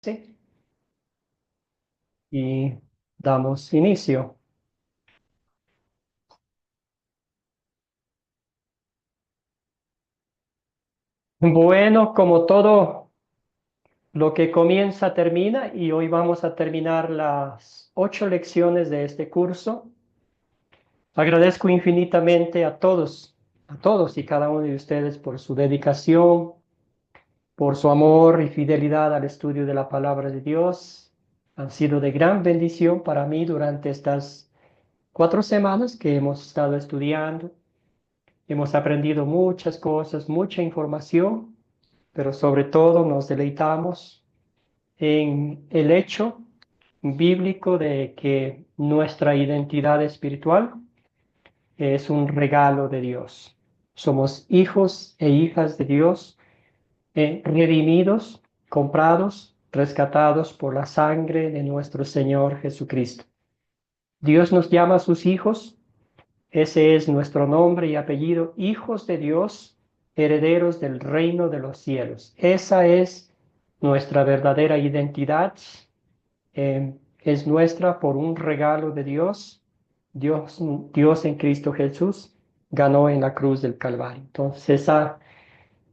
Sí, y damos inicio. Bueno, como todo lo que comienza termina y hoy vamos a terminar las 8 lecciones de este curso. Agradezco infinitamente a todos y cada uno de ustedes por su dedicación, por su amor y fidelidad al estudio de la palabra de Dios. Han sido de gran bendición para mí durante estas 4 semanas que hemos estado estudiando. Hemos aprendido muchas cosas, mucha información, pero sobre todo nos deleitamos en el hecho bíblico de que nuestra identidad espiritual es un regalo de Dios. Somos hijos e hijas de Dios, redimidos, comprados, rescatados por la sangre de nuestro Señor Jesucristo. Dios nos llama a sus hijos. Ese es nuestro nombre y apellido, hijos de Dios, herederos del reino de los cielos. Esa es nuestra verdadera identidad. Es nuestra por un regalo de Dios. Dios en Cristo Jesús ganó en la cruz del Calvario. Entonces,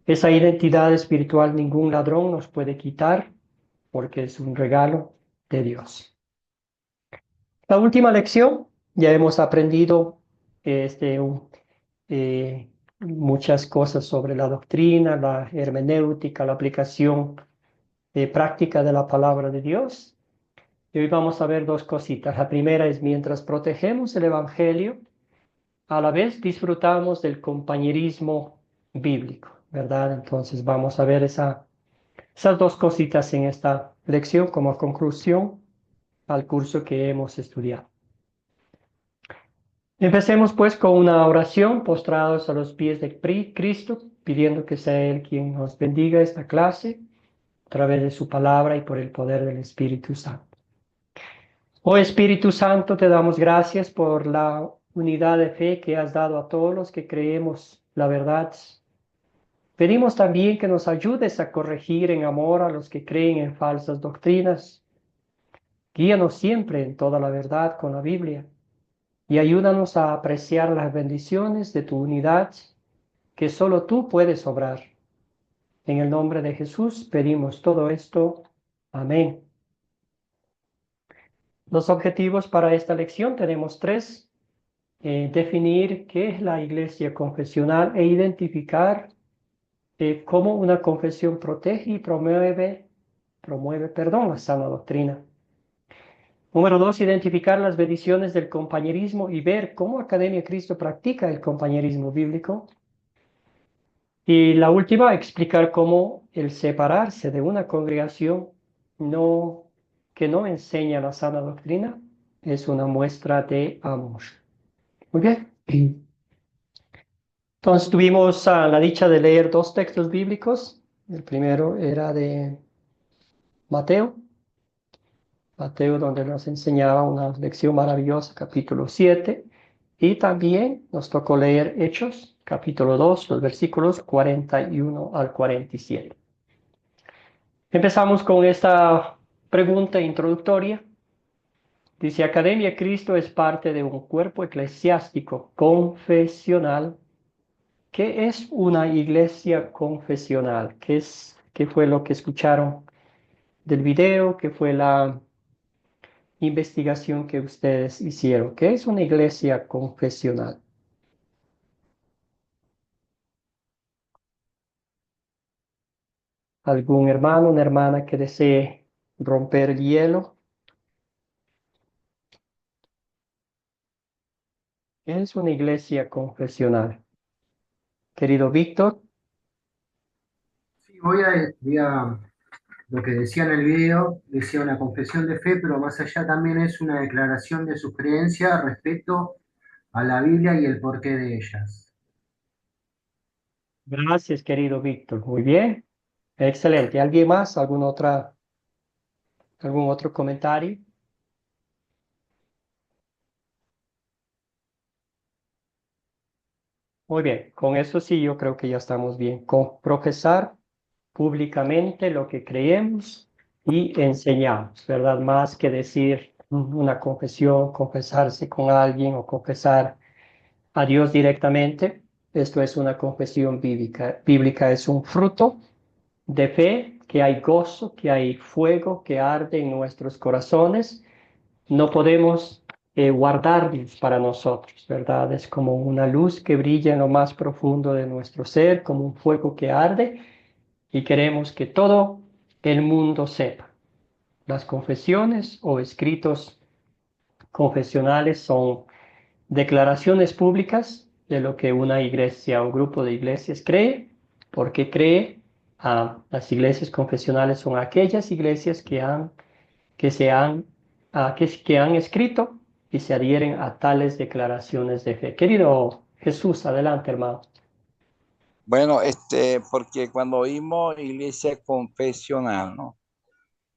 esa identidad espiritual ningún ladrón nos puede quitar porque es un regalo de Dios. La última lección, ya hemos aprendido este, muchas cosas sobre la doctrina, la hermenéutica, la aplicación práctica de la palabra de Dios. Y hoy vamos a ver dos cositas. La primera es mientras protegemos el Evangelio, a la vez disfrutamos del compañerismo bíblico, ¿verdad? Entonces vamos a ver esas dos cositas en esta lección como conclusión al curso que hemos estudiado. Empecemos pues con una oración postrados a los pies de Cristo, pidiendo que sea Él quien nos bendiga esta clase a través de su palabra y por el poder del Espíritu Santo. Oh Espíritu Santo, te damos gracias por la unidad de fe que has dado a todos los que creemos la verdad. Pedimos también que nos ayudes a corregir en amor a los que creen en falsas doctrinas. Guíanos siempre en toda la verdad con la Biblia y ayúdanos a apreciar las bendiciones de tu unidad que solo tú puedes obrar. En el nombre de Jesús pedimos todo esto. Amén. Los objetivos para esta lección tenemos tres. Definir qué es la iglesia confesional e identificar cómo una confesión protege y promueve, la sana doctrina. Número 2, identificar las bendiciones del compañerismo y ver cómo Academia Cristo practica el compañerismo bíblico. Y la última, explicar cómo el separarse de una congregación que no enseña la sana doctrina es una muestra de amor. Muy bien. Entonces tuvimos la dicha de leer dos textos bíblicos. El primero era de Mateo, donde nos enseñaba una lección maravillosa, capítulo 7. Y también nos tocó leer Hechos, capítulo 2, los versículos 41 al 47. Empezamos con esta pregunta introductoria. Dice, Academia Cristo es parte de un cuerpo eclesiástico confesional. ¿Qué es una iglesia confesional? ¿Qué fue lo que escucharon del video? ¿Qué fue la investigación que ustedes hicieron? ¿Qué es una iglesia confesional? ¿Algún hermano, una hermana que desee romper el hielo? ¿Qué es una iglesia confesional? Querido Víctor. Sí, lo que decía en el video, decía una confesión de fe, pero más allá también es una declaración de su creencia respecto a la Biblia y el porqué de ellas. Gracias, querido Víctor. Muy bien. Excelente. ¿Alguien más? ¿Algún otro comentario? Muy bien. Con eso sí, yo creo que ya estamos bien. Con profesar públicamente lo que creemos y enseñamos, ¿verdad? Más que decir una confesión, confesarse con alguien o confesar a Dios directamente. Esto es una confesión bíblica. Bíblica es un fruto de fe, que hay gozo, que hay fuego que arde en nuestros corazones. No podemos guardarlos para nosotros, ¿verdad? Es como una luz que brilla en lo más profundo de nuestro ser, como un fuego que arde y queremos que todo el mundo sepa. Las confesiones o escritos confesionales son declaraciones públicas de lo que una iglesia o un grupo de iglesias cree. ¿Por qué cree? Las iglesias confesionales son aquellas iglesias que han escrito y se adhieren a tales declaraciones de fe. Querido Jesús, adelante, hermano. Bueno, porque cuando oímos iglesia confesional, ¿no?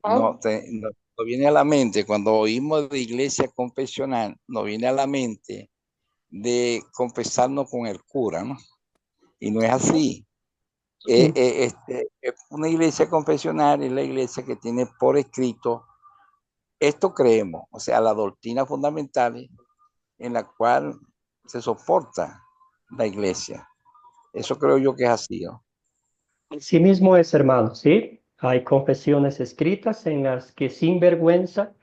Nos viene a la mente, cuando oímos de iglesia confesional, nos viene a la mente de confesarnos con el cura, ¿no? Y no es así. Una iglesia confesional es la iglesia que tiene por escrito, esto creemos, o sea, las doctrinas fundamentales en la cual se soporta la iglesia. Eso creo yo que es así, ¿no? Sí mismo es, hermano, ¿sí? Hay confesiones escritas en las que sin vergüenza,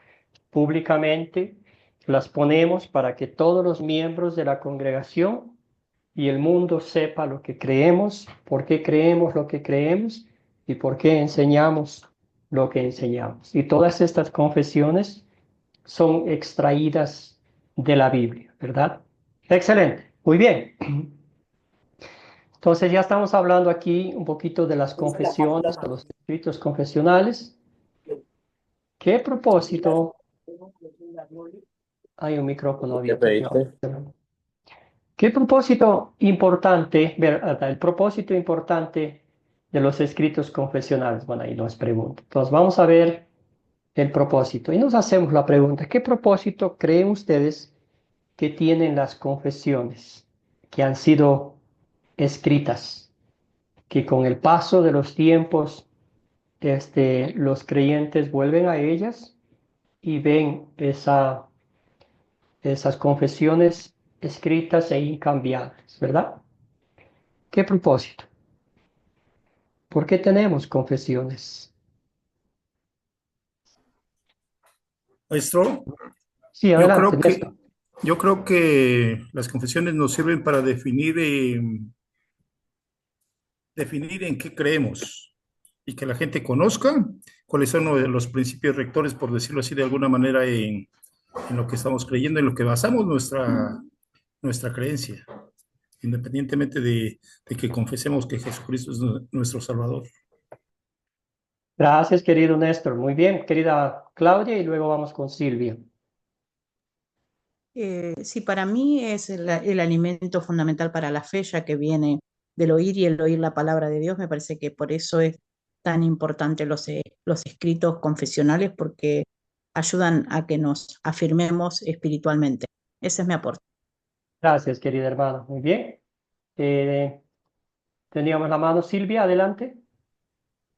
públicamente, las ponemos para que todos los miembros de la congregación y el mundo sepa lo que creemos, por qué creemos lo que creemos y por qué enseñamos lo que enseñamos. Y todas estas confesiones son extraídas de la Biblia, ¿verdad? Excelente, muy bien. Entonces ya estamos hablando aquí un poquito de las confesiones, de los escritos confesionales. ¿Qué propósito? Hay un micrófono ¿Qué abierto aquí. pediste? ¿Qué propósito importante, verdad? El propósito importante de los escritos confesionales? Bueno, ahí nos pregunta. Entonces vamos a ver el propósito y nos hacemos la pregunta, ¿qué propósito creen ustedes que tienen las confesiones que han sido escritas? Que con el paso de los tiempos, los creyentes vuelven a ellas y ven esas confesiones escritas e incambiables, ¿verdad? ¿Qué propósito? ¿Por qué tenemos confesiones? Maestro, Sí, yo adelante, creo Néstor. yo creo que las confesiones nos sirven para definir en qué creemos y que la gente conozca cuáles son los principios rectores, por decirlo así de alguna manera, en lo que estamos creyendo, en lo que basamos nuestra creencia, independientemente de que confesemos que Jesucristo es nuestro Salvador. Gracias, querido Néstor. Muy bien, querida Claudia, y luego vamos con Silvia. Sí, para mí es el alimento fundamental para la fe, ya que viene del oír y el oír la palabra de Dios. Me parece que por eso es tan importante los escritos confesionales, porque ayudan a que nos afirmemos espiritualmente. Ese es mi aporte. Gracias, querida hermana. Muy bien. Eh, Teníamos la mano Silvia, adelante.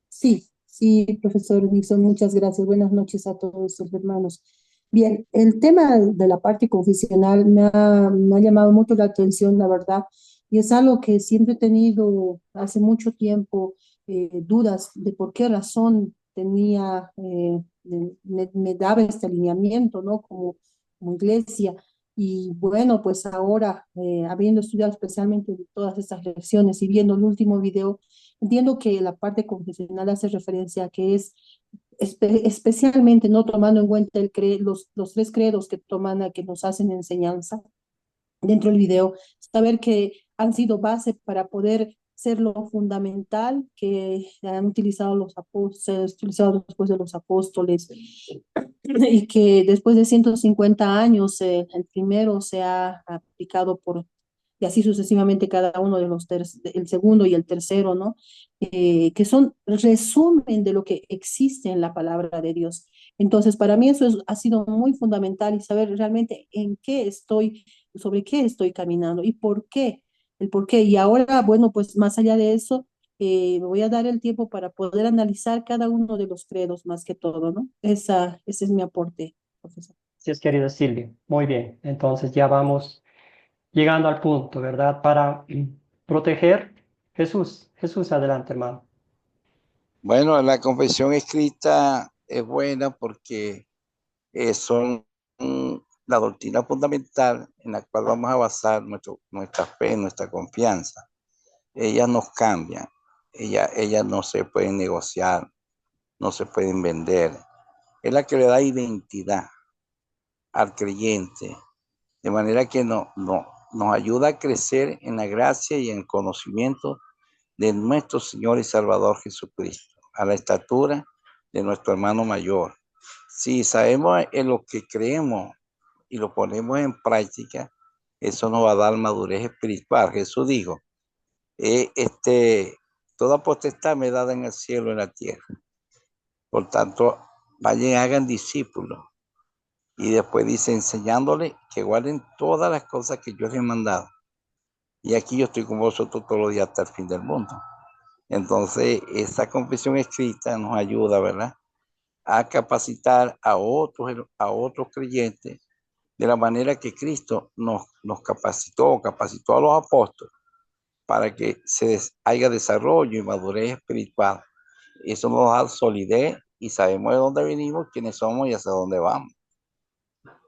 Sí, sí, profesor Nixon, muchas gracias. Buenas noches a todos los hermanos. Bien, el tema de la parte confesional me ha llamado mucho la atención, la verdad, y es algo que siempre he tenido hace mucho tiempo dudas de por qué razón tenía, me daba este alineamiento, ¿no? Como iglesia. Y bueno, pues ahora, habiendo estudiado especialmente todas estas lecciones y viendo el último video, entiendo que la parte confesional hace referencia a que es especialmente no tomando en cuenta los tres credos que toman a que nos hacen enseñanza dentro del video, saber que han sido base para poder ser lo fundamental que han utilizado los apóstoles, utilizado después de los apóstoles, y que después de 150 años el primero se ha aplicado y así sucesivamente cada uno de el segundo y el tercero, ¿no? Que son resumen de lo que existe en la palabra de Dios. Entonces, para mí ha sido muy fundamental y saber realmente en qué estoy, sobre qué estoy caminando y por qué, el por qué. Y ahora, bueno, pues más allá de eso, Me voy a dar el tiempo para poder analizar cada uno de los credos más que todo, ¿no? Ese es mi aporte, profesor. Sí, es querida Silvia. Muy bien. Entonces ya vamos llegando al punto, ¿verdad? Para proteger. Jesús, adelante, hermano. Bueno, la confesión escrita es buena porque son la doctrina fundamental en la cual vamos a basar nuestra fe, nuestra confianza. Ellas nos cambian, ellas no se pueden negociar, no se pueden vender. Es la que le da identidad al creyente, de manera que nos ayuda a crecer en la gracia y en el conocimiento de nuestro Señor y Salvador Jesucristo, a la estatura de nuestro hermano mayor. Si sabemos en lo que creemos y lo ponemos en práctica, eso nos va a dar madurez espiritual. Jesús dijo, toda potestad me dada en el cielo y en la tierra. Por tanto, vayan y hagan discípulos. Y después dice, enseñándoles que guarden todas las cosas que yo les he mandado. Y aquí yo estoy con vosotros todos los días hasta el fin del mundo. Entonces, esa confesión escrita nos ayuda, ¿verdad?, a capacitar a otros creyentes de la manera que Cristo nos capacitó a los apóstoles para que haya desarrollo y madurez espiritual. Eso nos da solidez y sabemos de dónde venimos, quiénes somos y hacia dónde vamos.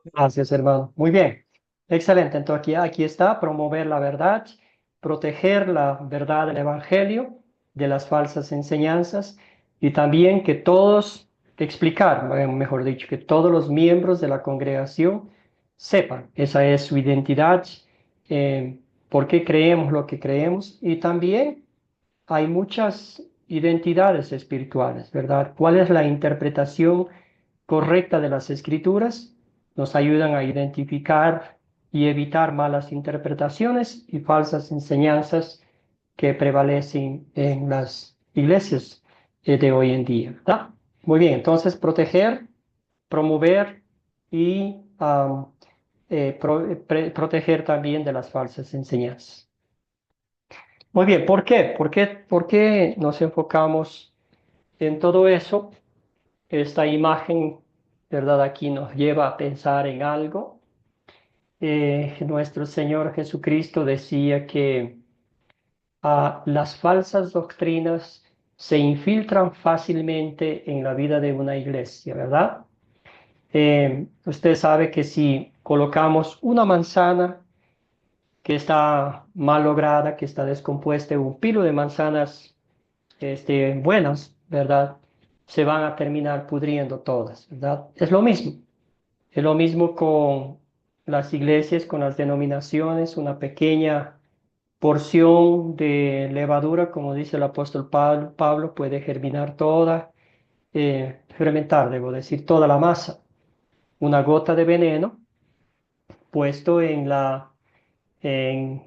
Gracias, hermano. Muy bien. Excelente. Entonces aquí está, promover la verdad, proteger la verdad del Evangelio de las falsas enseñanzas y también que todos, explicar, mejor dicho, que todos los miembros de la congregación sepan, esa es su identidad, por qué creemos lo que creemos y también hay muchas identidades espirituales, ¿verdad? ¿Cuál es la interpretación correcta de las escrituras? Nos ayudan a identificar y evitar malas interpretaciones y falsas enseñanzas que prevalecen en las iglesias de hoy en día, ¿verdad? Muy bien, entonces proteger, promover y proteger también de las falsas enseñanzas. Muy bien, ¿por qué? ¿Por qué nos enfocamos en todo eso? Esta imagen, ¿verdad? Aquí nos lleva a pensar en algo. Nuestro Señor Jesucristo decía que las falsas doctrinas se infiltran fácilmente en la vida de una iglesia, ¿verdad? Usted sabe que si colocamos una manzana que está mal lograda, que está descompuesta, un pilo de manzanas buenas, ¿verdad? Se van a terminar pudriendo todas, ¿verdad? Es lo mismo. Es lo mismo con las iglesias, con las denominaciones, una pequeña porción de levadura, como dice el apóstol Pablo, puede germinar fermentar, debo decir, toda la masa. Una gota de veneno puesto en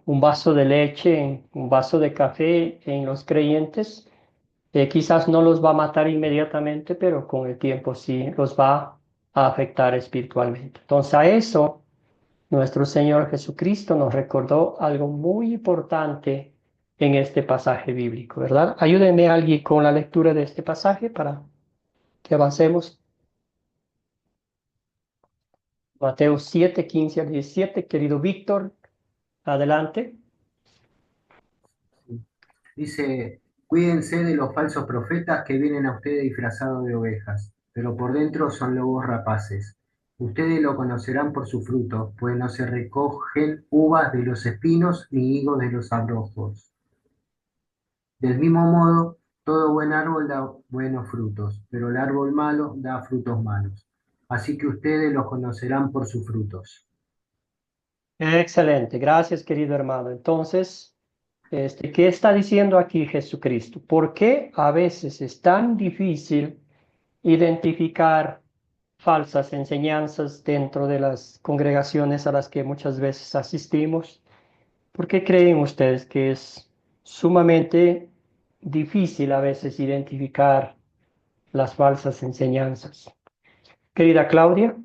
un vaso de leche, en un vaso de café en los creyentes, quizás no los va a matar inmediatamente, pero con el tiempo sí los va a afectar espiritualmente. Entonces a eso nuestro Señor Jesucristo nos recordó algo muy importante en este pasaje bíblico, ¿verdad? Ayúdenme alguien con la lectura de este pasaje para que avancemos. Mateo 7, 15 al 17. Querido Víctor, adelante. Dice, cuídense de los falsos profetas que vienen a ustedes disfrazados de ovejas, pero por dentro son lobos rapaces. Ustedes lo conocerán por sus frutos, pues no se recogen uvas de los espinos ni higos de los abrojos. Del mismo modo, todo buen árbol da buenos frutos, pero el árbol malo da frutos malos. Así que ustedes los conocerán por sus frutos. Excelente, gracias querido hermano. Entonces, ¿qué está diciendo aquí Jesucristo? ¿Por qué a veces es tan difícil identificar falsas enseñanzas dentro de las congregaciones a las que muchas veces asistimos? ¿Por qué creen ustedes que es sumamente difícil a veces identificar las falsas enseñanzas? Querida Claudia.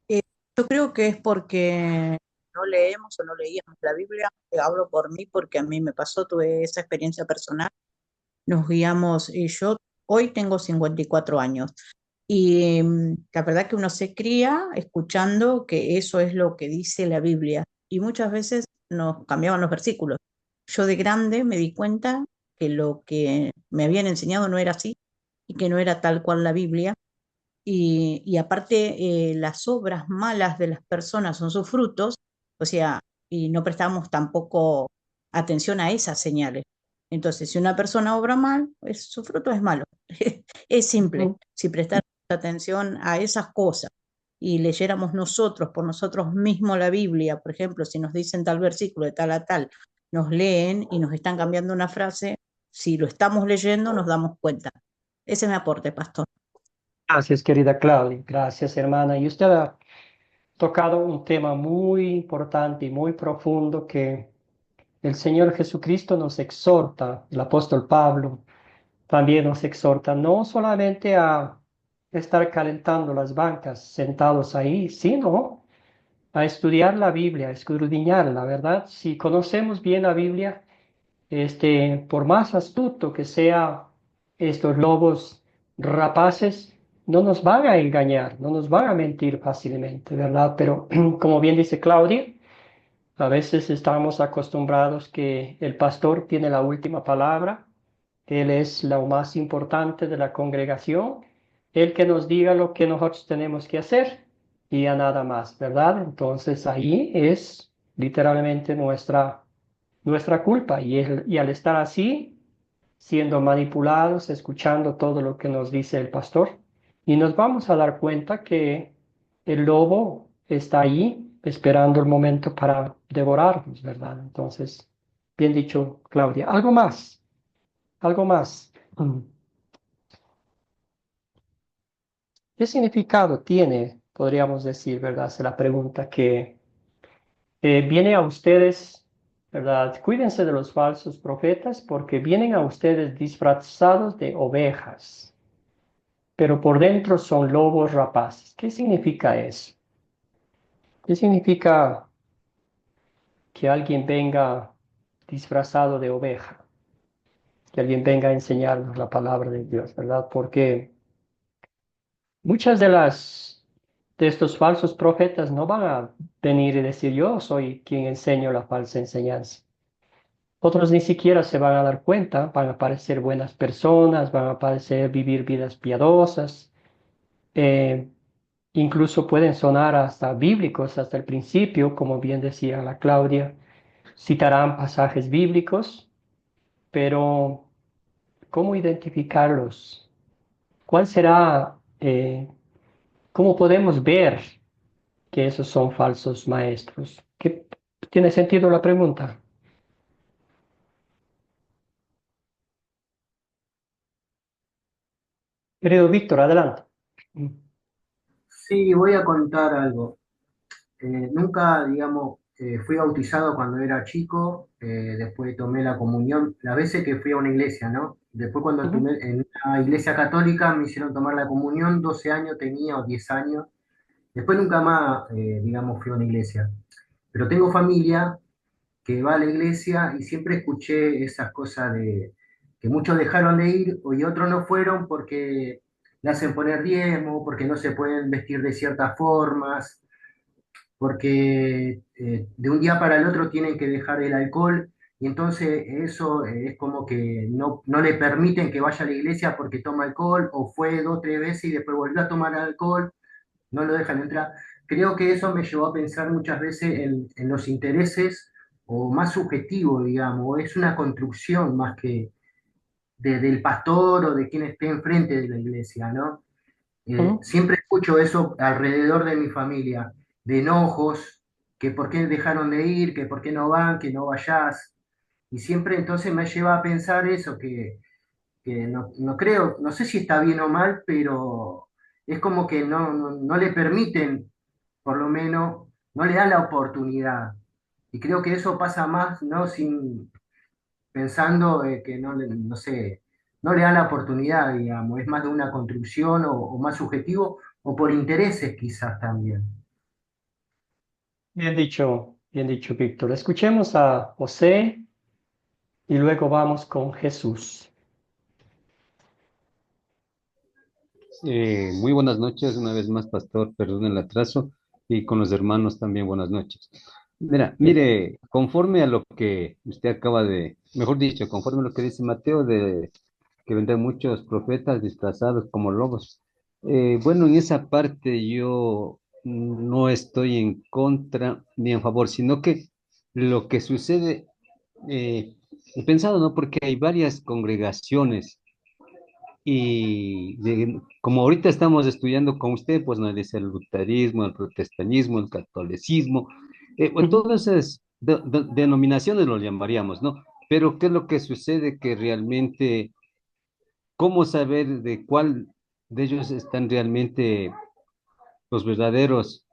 Yo creo que es porque no leemos o no leíamos la Biblia, hablo por mí porque a mí me pasó, tuve esa experiencia personal, nos guiamos, y yo hoy tengo 54 años, y la verdad que uno se cría escuchando que eso es lo que dice la Biblia, y muchas veces nos cambiaban los versículos. Yo de grande me di cuenta que lo que me habían enseñado no era así, y que no era tal cual la Biblia, y aparte las obras malas de las personas son sus frutos, o sea, y no prestamos tampoco atención a esas señales. Entonces, si una persona obra mal, pues, su fruto es malo. Es simple. Ujú. Si prestáramos atención a esas cosas y leyéramos nosotros por nosotros mismos la Biblia, por ejemplo, si nos dicen tal versículo de tal a tal, nos leen y nos están cambiando una frase, si lo estamos leyendo nos damos cuenta. Ese es mi aporte, pastor. Gracias, querida Claudia. Gracias, hermana. Y usted ha tocado un tema muy importante y muy profundo que el Señor Jesucristo nos exhorta, el apóstol Pablo también nos exhorta no solamente a estar calentando las bancas sentados ahí, sino a estudiar la Biblia, a escudriñarla, ¿verdad? Si conocemos bien la Biblia, por más astuto que sea estos lobos rapaces, no nos van a engañar, no nos van a mentir fácilmente, ¿verdad? Pero como bien dice Claudia, a veces estamos acostumbrados que el pastor tiene la última palabra, él es lo más importante de la congregación, el que nos diga lo que nosotros tenemos que hacer y a nada más, ¿verdad? Entonces ahí es literalmente nuestra culpa y al estar así, siendo manipulados, escuchando todo lo que nos dice el pastor, y nos vamos a dar cuenta que el lobo está ahí esperando el momento para devorarnos, ¿verdad? Entonces, bien dicho, Claudia. Algo más, algo más. ¿Qué significado tiene, podríamos decir, verdad? Se la pregunta que viene a ustedes, ¿verdad? Cuídense de los falsos profetas porque vienen a ustedes disfrazados de ovejas, pero por dentro son lobos rapaces. ¿Qué significa eso? ¿Qué significa que alguien venga disfrazado de oveja? Que alguien venga a enseñarnos la palabra de Dios, ¿verdad? Porque muchas de estos falsos profetas no van a venir y decir yo soy quien enseño la falsa enseñanza. Otros ni siquiera se van a dar cuenta, van a parecer buenas personas, van a parecer vivir vidas piadosas, eh, incluso pueden sonar hasta bíblicos hasta el principio, como bien decía la Claudia, citarán pasajes bíblicos, pero ¿cómo identificarlos? ¿Cuál será, cómo podemos ver que esos son falsos maestros? ¿Qué, tiene sentido la pregunta? Querido Víctor, adelante. Sí, voy a contar algo. Nunca, digamos, fui bautizado cuando era chico, después tomé la comunión, las veces que fui a una iglesia, ¿no? Después cuando Ujú. tomé en una iglesia católica me hicieron tomar la comunión, 12 años tenía o 10 años. Después nunca más, digamos, fui a una iglesia. Pero tengo familia que va a la iglesia y siempre escuché esas cosas de que muchos dejaron de ir y otros no fueron porque le hacen poner diezmo, porque no se pueden vestir de ciertas formas, porque de un día para el otro tienen que dejar el alcohol y entonces eso es como que no le permiten que vaya a la iglesia porque toma alcohol o fue 2 o 3 veces y después volvió a tomar alcohol, no lo dejan entrar. Creo que eso me llevó a pensar muchas veces en los intereses o más subjetivo, digamos, es una construcción más que del pastor o de quien esté enfrente de la iglesia, ¿no? Ujú. Siempre escucho eso alrededor de mi familia, de enojos, que por qué dejaron de ir, que por qué no van, que no vayas. Y siempre entonces me lleva a pensar eso, que no creo, no sé si está bien o mal, pero es como que no le permiten, por lo menos, no le dan la oportunidad. Y creo que eso pasa más, ¿no? Pensando que no sé, no le dan la oportunidad, digamos, es más de una construcción o más subjetivo, o por intereses quizás también. Bien dicho, Bien dicho, Víctor. Escuchemos a José y luego vamos con Jesús. Muy buenas noches, una vez más, pastor, perdón el atraso, y con los hermanos también buenas noches. Mire, conforme a lo que usted acaba de, mejor dicho, conforme a lo que dice Mateo, de que vendrán muchos profetas disfrazados como lobos. Bueno, en esa parte yo no estoy en contra ni en favor, sino que lo que sucede, he pensado, ¿no? Porque hay varias congregaciones y como ahorita estamos estudiando con usted, pues no dice el luteranismo, el protestantismo, el catolicismo, pues, todas esas denominaciones lo llamaríamos, ¿no? Pero ¿qué es lo que sucede? Que realmente, ¿cómo saber de cuál de ellos están realmente los verdaderos,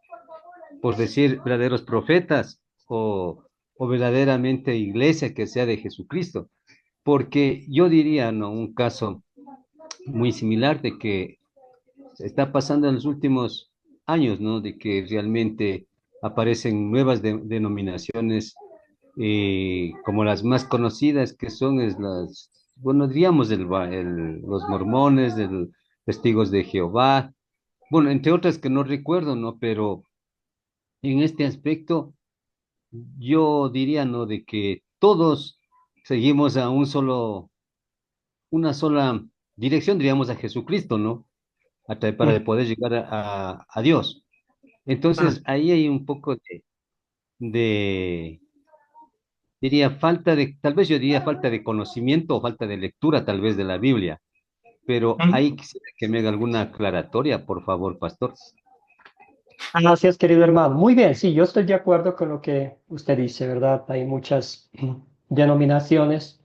por decir, verdaderos profetas o verdaderamente iglesia que sea de Jesucristo? Porque yo diría, ¿no? Un caso muy similar de que se está pasando en los últimos años, ¿no? De que realmente aparecen nuevas denominaciones, como las más conocidas que son es las, bueno, diríamos los mormones, testigos de Jehová, bueno, entre otras que no recuerdo, ¿no? Pero en este aspecto yo diría, ¿no? De que todos seguimos a una sola dirección, diríamos a Jesucristo, ¿no? Para poder llegar a Dios. Entonces, ahí hay un poco de, diría, tal vez yo diría falta de conocimiento o falta de lectura tal vez de la Biblia, pero ahí quisiera que me haga alguna aclaratoria, por favor, pastor. Gracias, querido hermano. Muy bien, sí, yo estoy de acuerdo con lo que usted dice, ¿verdad? Hay muchas denominaciones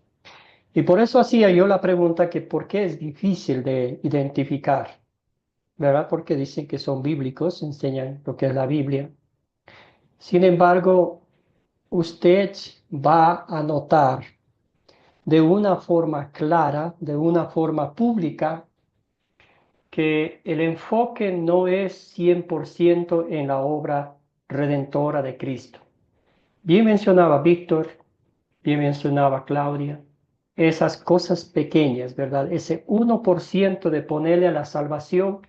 y por eso hacía yo la pregunta que por qué es difícil de identificar, ¿verdad? Porque dicen que son bíblicos, enseñan lo que es la Biblia. Sin embargo, usted va a notar de una forma clara, de una forma pública, que el enfoque no es 100% en la obra redentora de Cristo. Bien mencionaba Víctor, bien mencionaba Claudia, esas cosas pequeñas, ¿verdad? Ese 1% de ponerle a la salvación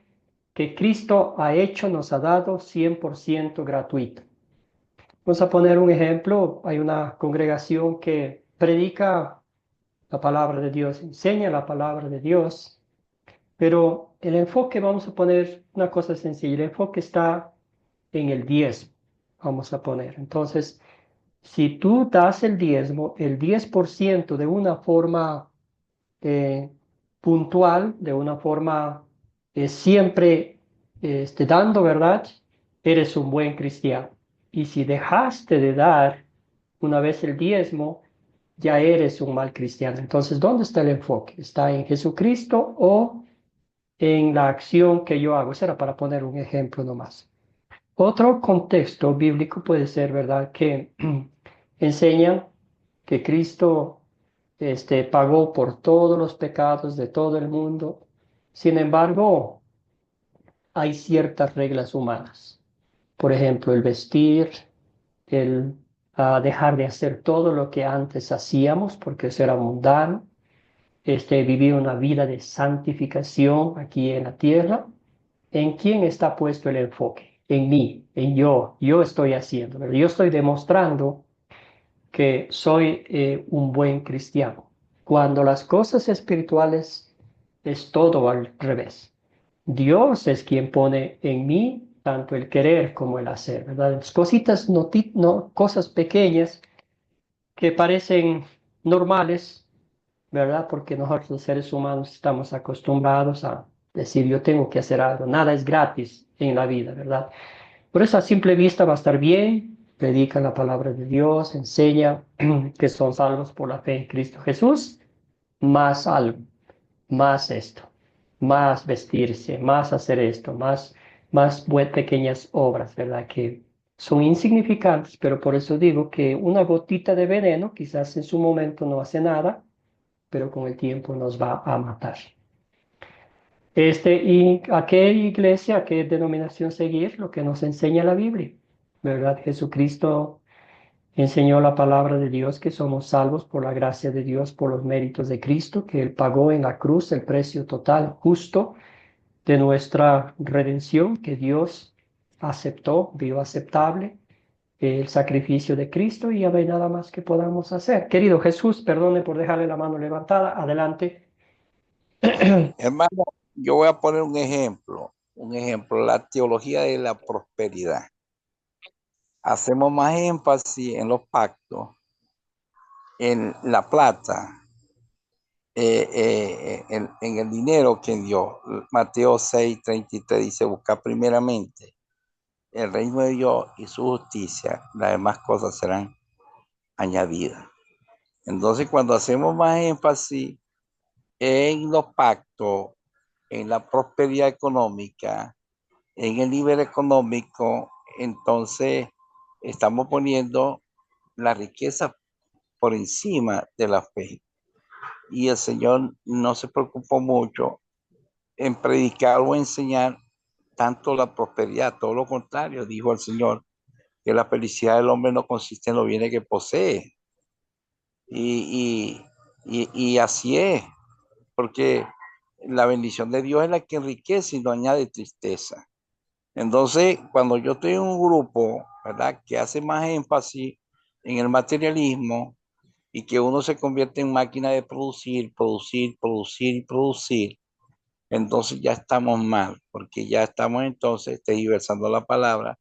que Cristo ha hecho, nos ha dado 100% gratuito. Vamos a poner un ejemplo. Hay una congregación que predica la palabra de Dios, enseña la palabra de Dios, pero el enfoque, vamos a poner una cosa sencilla, el enfoque está en el diezmo, vamos a poner. Entonces, si tú das el diezmo, el 10% de una forma puntual, de una forma siempre dando verdad, eres un buen cristiano. Y si dejaste de dar una vez el diezmo, ya eres un mal cristiano. Entonces, ¿dónde está el enfoque? ¿Está en Jesucristo o en la acción que yo hago? Eso era para poner un ejemplo nomás. Otro contexto bíblico puede ser, ¿verdad?, que enseñan que Cristo pagó por todos los pecados de todo el mundo. Sin embargo, hay ciertas reglas humanas. Por ejemplo, el vestir, el dejar de hacer todo lo que antes hacíamos porque eso era mundano, vivir una vida de santificación aquí en la tierra. ¿En quién está puesto el enfoque? En mí, en yo. Yo estoy haciendo, ¿verdad? Yo estoy demostrando que soy un buen cristiano. Cuando las cosas espirituales es todo al revés. Dios es quien pone en mí tanto el querer como el hacer, ¿verdad? Las cositas, cosas pequeñas que parecen normales, ¿verdad? Porque nosotros los seres humanos estamos acostumbrados a decir yo tengo que hacer algo, nada es gratis en la vida, ¿verdad? Por eso a simple vista va a estar bien, predica la palabra de Dios, enseña que son salvos por la fe en Cristo Jesús, más algo, más esto, más vestirse, más hacer esto, más pequeñas obras, ¿verdad? Que son insignificantes, pero por eso digo que una gotita de veneno quizás en su momento no hace nada, pero con el tiempo nos va a matar. ¿Y a qué iglesia, a qué denominación seguir? Lo que nos enseña la Biblia, ¿verdad? Jesucristo enseñó la palabra de Dios, que somos salvos por la gracia de Dios, por los méritos de Cristo, que Él pagó en la cruz el precio total, justo de nuestra redención, que Dios aceptó, vio aceptable el sacrificio de Cristo y ya no hay nada más que podamos hacer. Querido Jesús, perdone por dejarle la mano levantada. Adelante. Hermano, yo voy a poner un ejemplo, la teología de la prosperidad. Hacemos más énfasis en los pactos, en la plata, en el dinero que en Dios. Mateo 6:33 dice, busca primeramente el reino de Dios y su justicia, las demás cosas serán añadidas. Entonces, cuando hacemos más énfasis en los pactos, en la prosperidad económica, en el nivel económico, entonces estamos poniendo la riqueza por encima de la fe. Y el Señor no se preocupó mucho en predicar o enseñar tanto la prosperidad, todo lo contrario, dijo el Señor, que la felicidad del hombre no consiste en los bienes que posee. Y así es, porque la bendición de Dios es la que enriquece y no añade tristeza. Entonces, cuando yo estoy en un grupo, ¿verdad?, que hace más énfasis en el materialismo y que uno se convierte en máquina de producir, entonces ya estamos mal, porque ya estamos entonces tergiversando la palabra,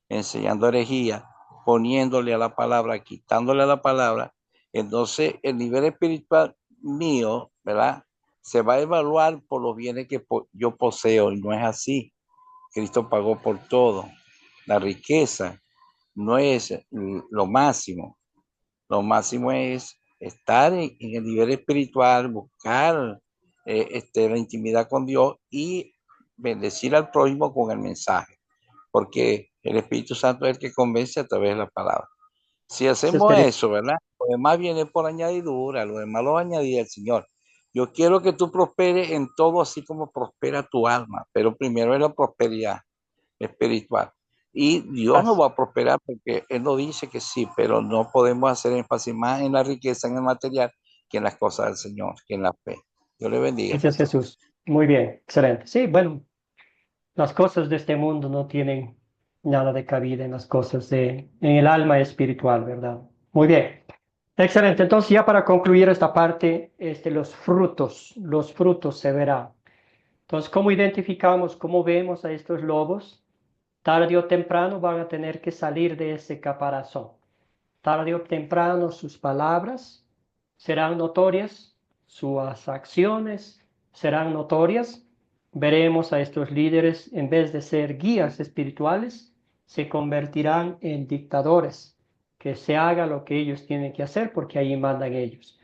enseñando herejía, poniéndole a la palabra, quitándole a la palabra. Entonces el nivel espiritual mío, ¿verdad?, se va a evaluar por los bienes que yo poseo, y no es así. Cristo pagó por todo. La riqueza no es lo máximo. Lo máximo es estar en el nivel espiritual, buscar la intimidad con Dios y bendecir al prójimo con el mensaje, porque el Espíritu Santo es el que convence a través de la palabra. Si Gracias, hacemos querido. eso, ¿verdad? Lo demás viene por añadidura, lo demás lo añadía el Señor. Yo quiero que tú prosperes en todo así como prospera tu alma, pero primero es la prosperidad espiritual. Y Dios nos va a prosperar porque Él nos dice que sí, pero no podemos hacer énfasis más en la riqueza, en el material, que en las cosas del Señor, que en la fe. Dios le bendiga. Gracias, Jesús. Muy bien, excelente. Sí, bueno, las cosas de este mundo no tienen nada de cabida en las cosas en el alma espiritual, ¿verdad? Muy bien. Excelente. Entonces, ya para concluir esta parte, los frutos se verán. Entonces, ¿cómo identificamos, cómo vemos a estos lobos? Tarde o temprano van a tener que salir de ese caparazón. Tarde o temprano sus palabras serán notorias, sus acciones serán notorias. Veremos a estos líderes, en vez de ser guías espirituales, se convertirán en dictadores, que se haga lo que ellos tienen que hacer porque ahí mandan ellos.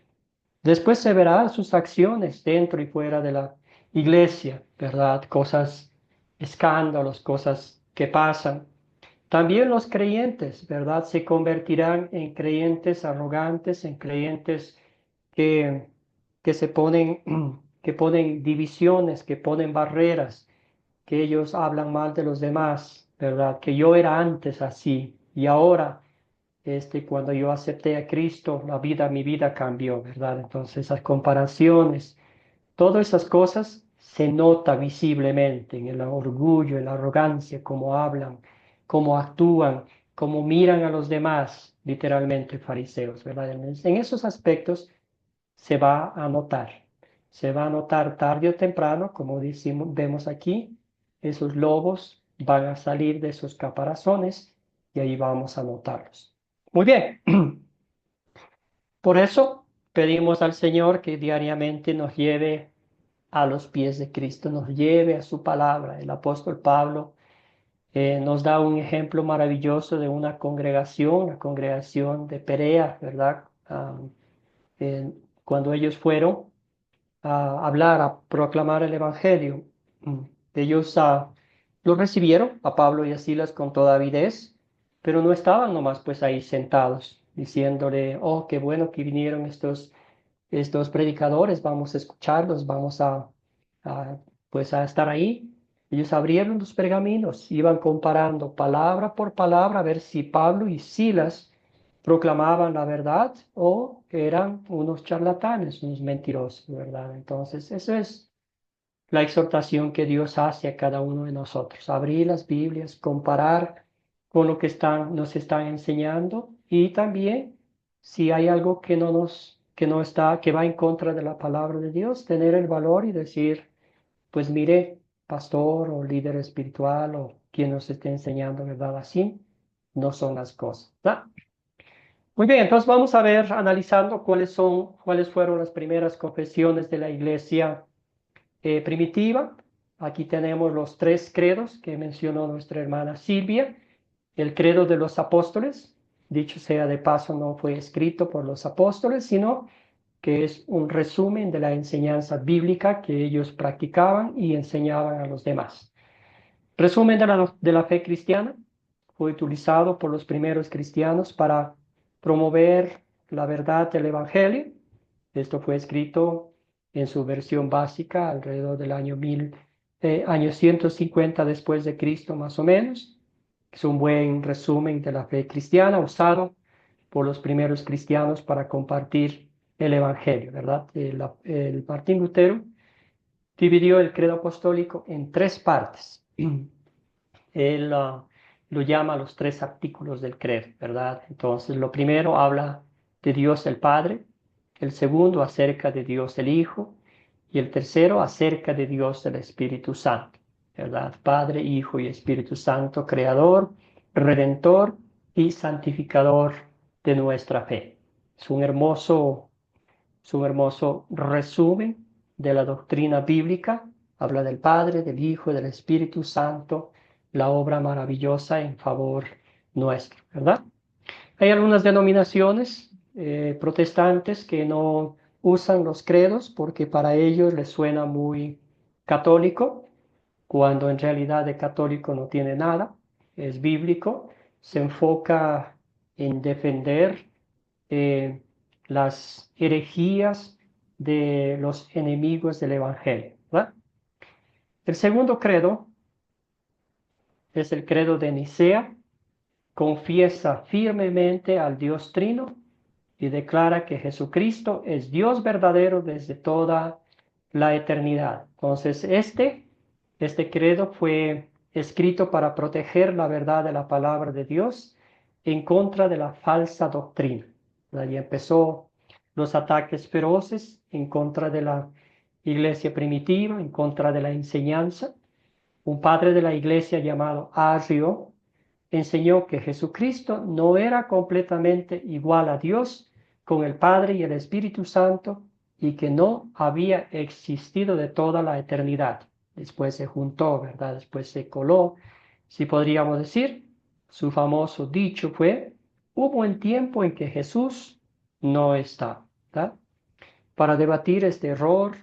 Después se verán sus acciones dentro y fuera de la iglesia, ¿verdad? Cosas, escándalos, cosas que pasan. También los creyentes, ¿verdad? Se convertirán en creyentes arrogantes, en creyentes que, que se ponen, que ponen divisiones, que ponen barreras, que ellos hablan mal de los demás, ¿verdad? Que yo era antes así y ahora, cuando yo acepté a Cristo, mi vida cambió, ¿verdad? Entonces esas comparaciones, todas esas cosas se nota visiblemente en el orgullo, en la arrogancia, cómo hablan, cómo actúan, cómo miran a los demás, literalmente fariseos, ¿verdad? En esos aspectos se va a notar. Se va a notar tarde o temprano, como decimos, vemos aquí, esos lobos van a salir de esos caparazones y ahí vamos a notarlos. Muy bien. Por eso pedimos al Señor que diariamente nos lleve a los pies de Cristo, nos lleve a su palabra. El apóstol Pablo nos da un ejemplo maravilloso de una congregación, la congregación de Perea, ¿verdad? Cuando ellos fueron a hablar, a proclamar el Evangelio, ellos lo recibieron a Pablo y a Silas con toda avidez, pero no estaban nomás pues ahí sentados diciéndole, oh, qué bueno que vinieron estos predicadores, vamos a escucharlos, vamos pues a estar ahí. Ellos abrieron los pergaminos, iban comparando palabra por palabra a ver si Pablo y Silas proclamaban la verdad o eran unos charlatanes, unos mentirosos, ¿verdad? Entonces, eso es la exhortación que Dios hace a cada uno de nosotros. Abrir las Biblias, comparar con lo que nos están enseñando y también si hay algo que va en contra de la palabra de Dios, tener el valor y decir, pues mire, pastor o líder espiritual o quien nos esté enseñando, ¿verdad? Así no son las cosas, ¿verdad? Muy bien, entonces vamos a ver, analizando cuáles fueron las primeras confesiones de la iglesia primitiva. Aquí tenemos los tres credos que mencionó nuestra hermana Silvia. El credo de los apóstoles, dicho sea de paso, no fue escrito por los apóstoles, sino que es un resumen de la enseñanza bíblica que ellos practicaban y enseñaban a los demás. Resumen de la fe cristiana fue utilizado por los primeros cristianos para promover la verdad del Evangelio. Esto fue escrito en su versión básica alrededor del año 150 después de Cristo, más o menos. Es un buen resumen de la fe cristiana usado por los primeros cristianos para compartir el Evangelio, ¿verdad? El Martín Lutero dividió el credo apostólico en tres partes. Él lo llama los tres artículos del credo, ¿verdad? Entonces, lo primero habla de Dios el Padre, el segundo acerca de Dios el Hijo y el tercero acerca de Dios el Espíritu Santo, ¿verdad? Padre, Hijo y Espíritu Santo, Creador, Redentor y Santificador de nuestra fe. Es un hermoso resumen de la doctrina bíblica. Habla del Padre, del Hijo, del Espíritu Santo, la obra maravillosa en favor nuestro, ¿verdad? Hay algunas denominaciones protestantes que no usan los credos porque para ellos les suena muy católico, cuando en realidad de católico no tiene nada, es bíblico, se enfoca en defender eh, las herejías de los enemigos del Evangelio, ¿verdad? El segundo credo es el credo de Nicea, confiesa firmemente al Dios Trino y declara que Jesucristo es Dios verdadero desde toda la eternidad. Entonces, este credo fue escrito para proteger la verdad de la palabra de Dios en contra de la falsa doctrina. Ahí empezó los ataques feroces en contra de la iglesia primitiva, en contra de la enseñanza. Un padre de la iglesia llamado Arrio enseñó que Jesucristo no era completamente igual a Dios con el Padre y el Espíritu Santo y que no había existido de toda la eternidad. Después se juntó, ¿verdad? Después se coló, si podríamos decir. Su famoso dicho fue, hubo un tiempo en que Jesús no estaba, ¿verdad? Para debatir este error,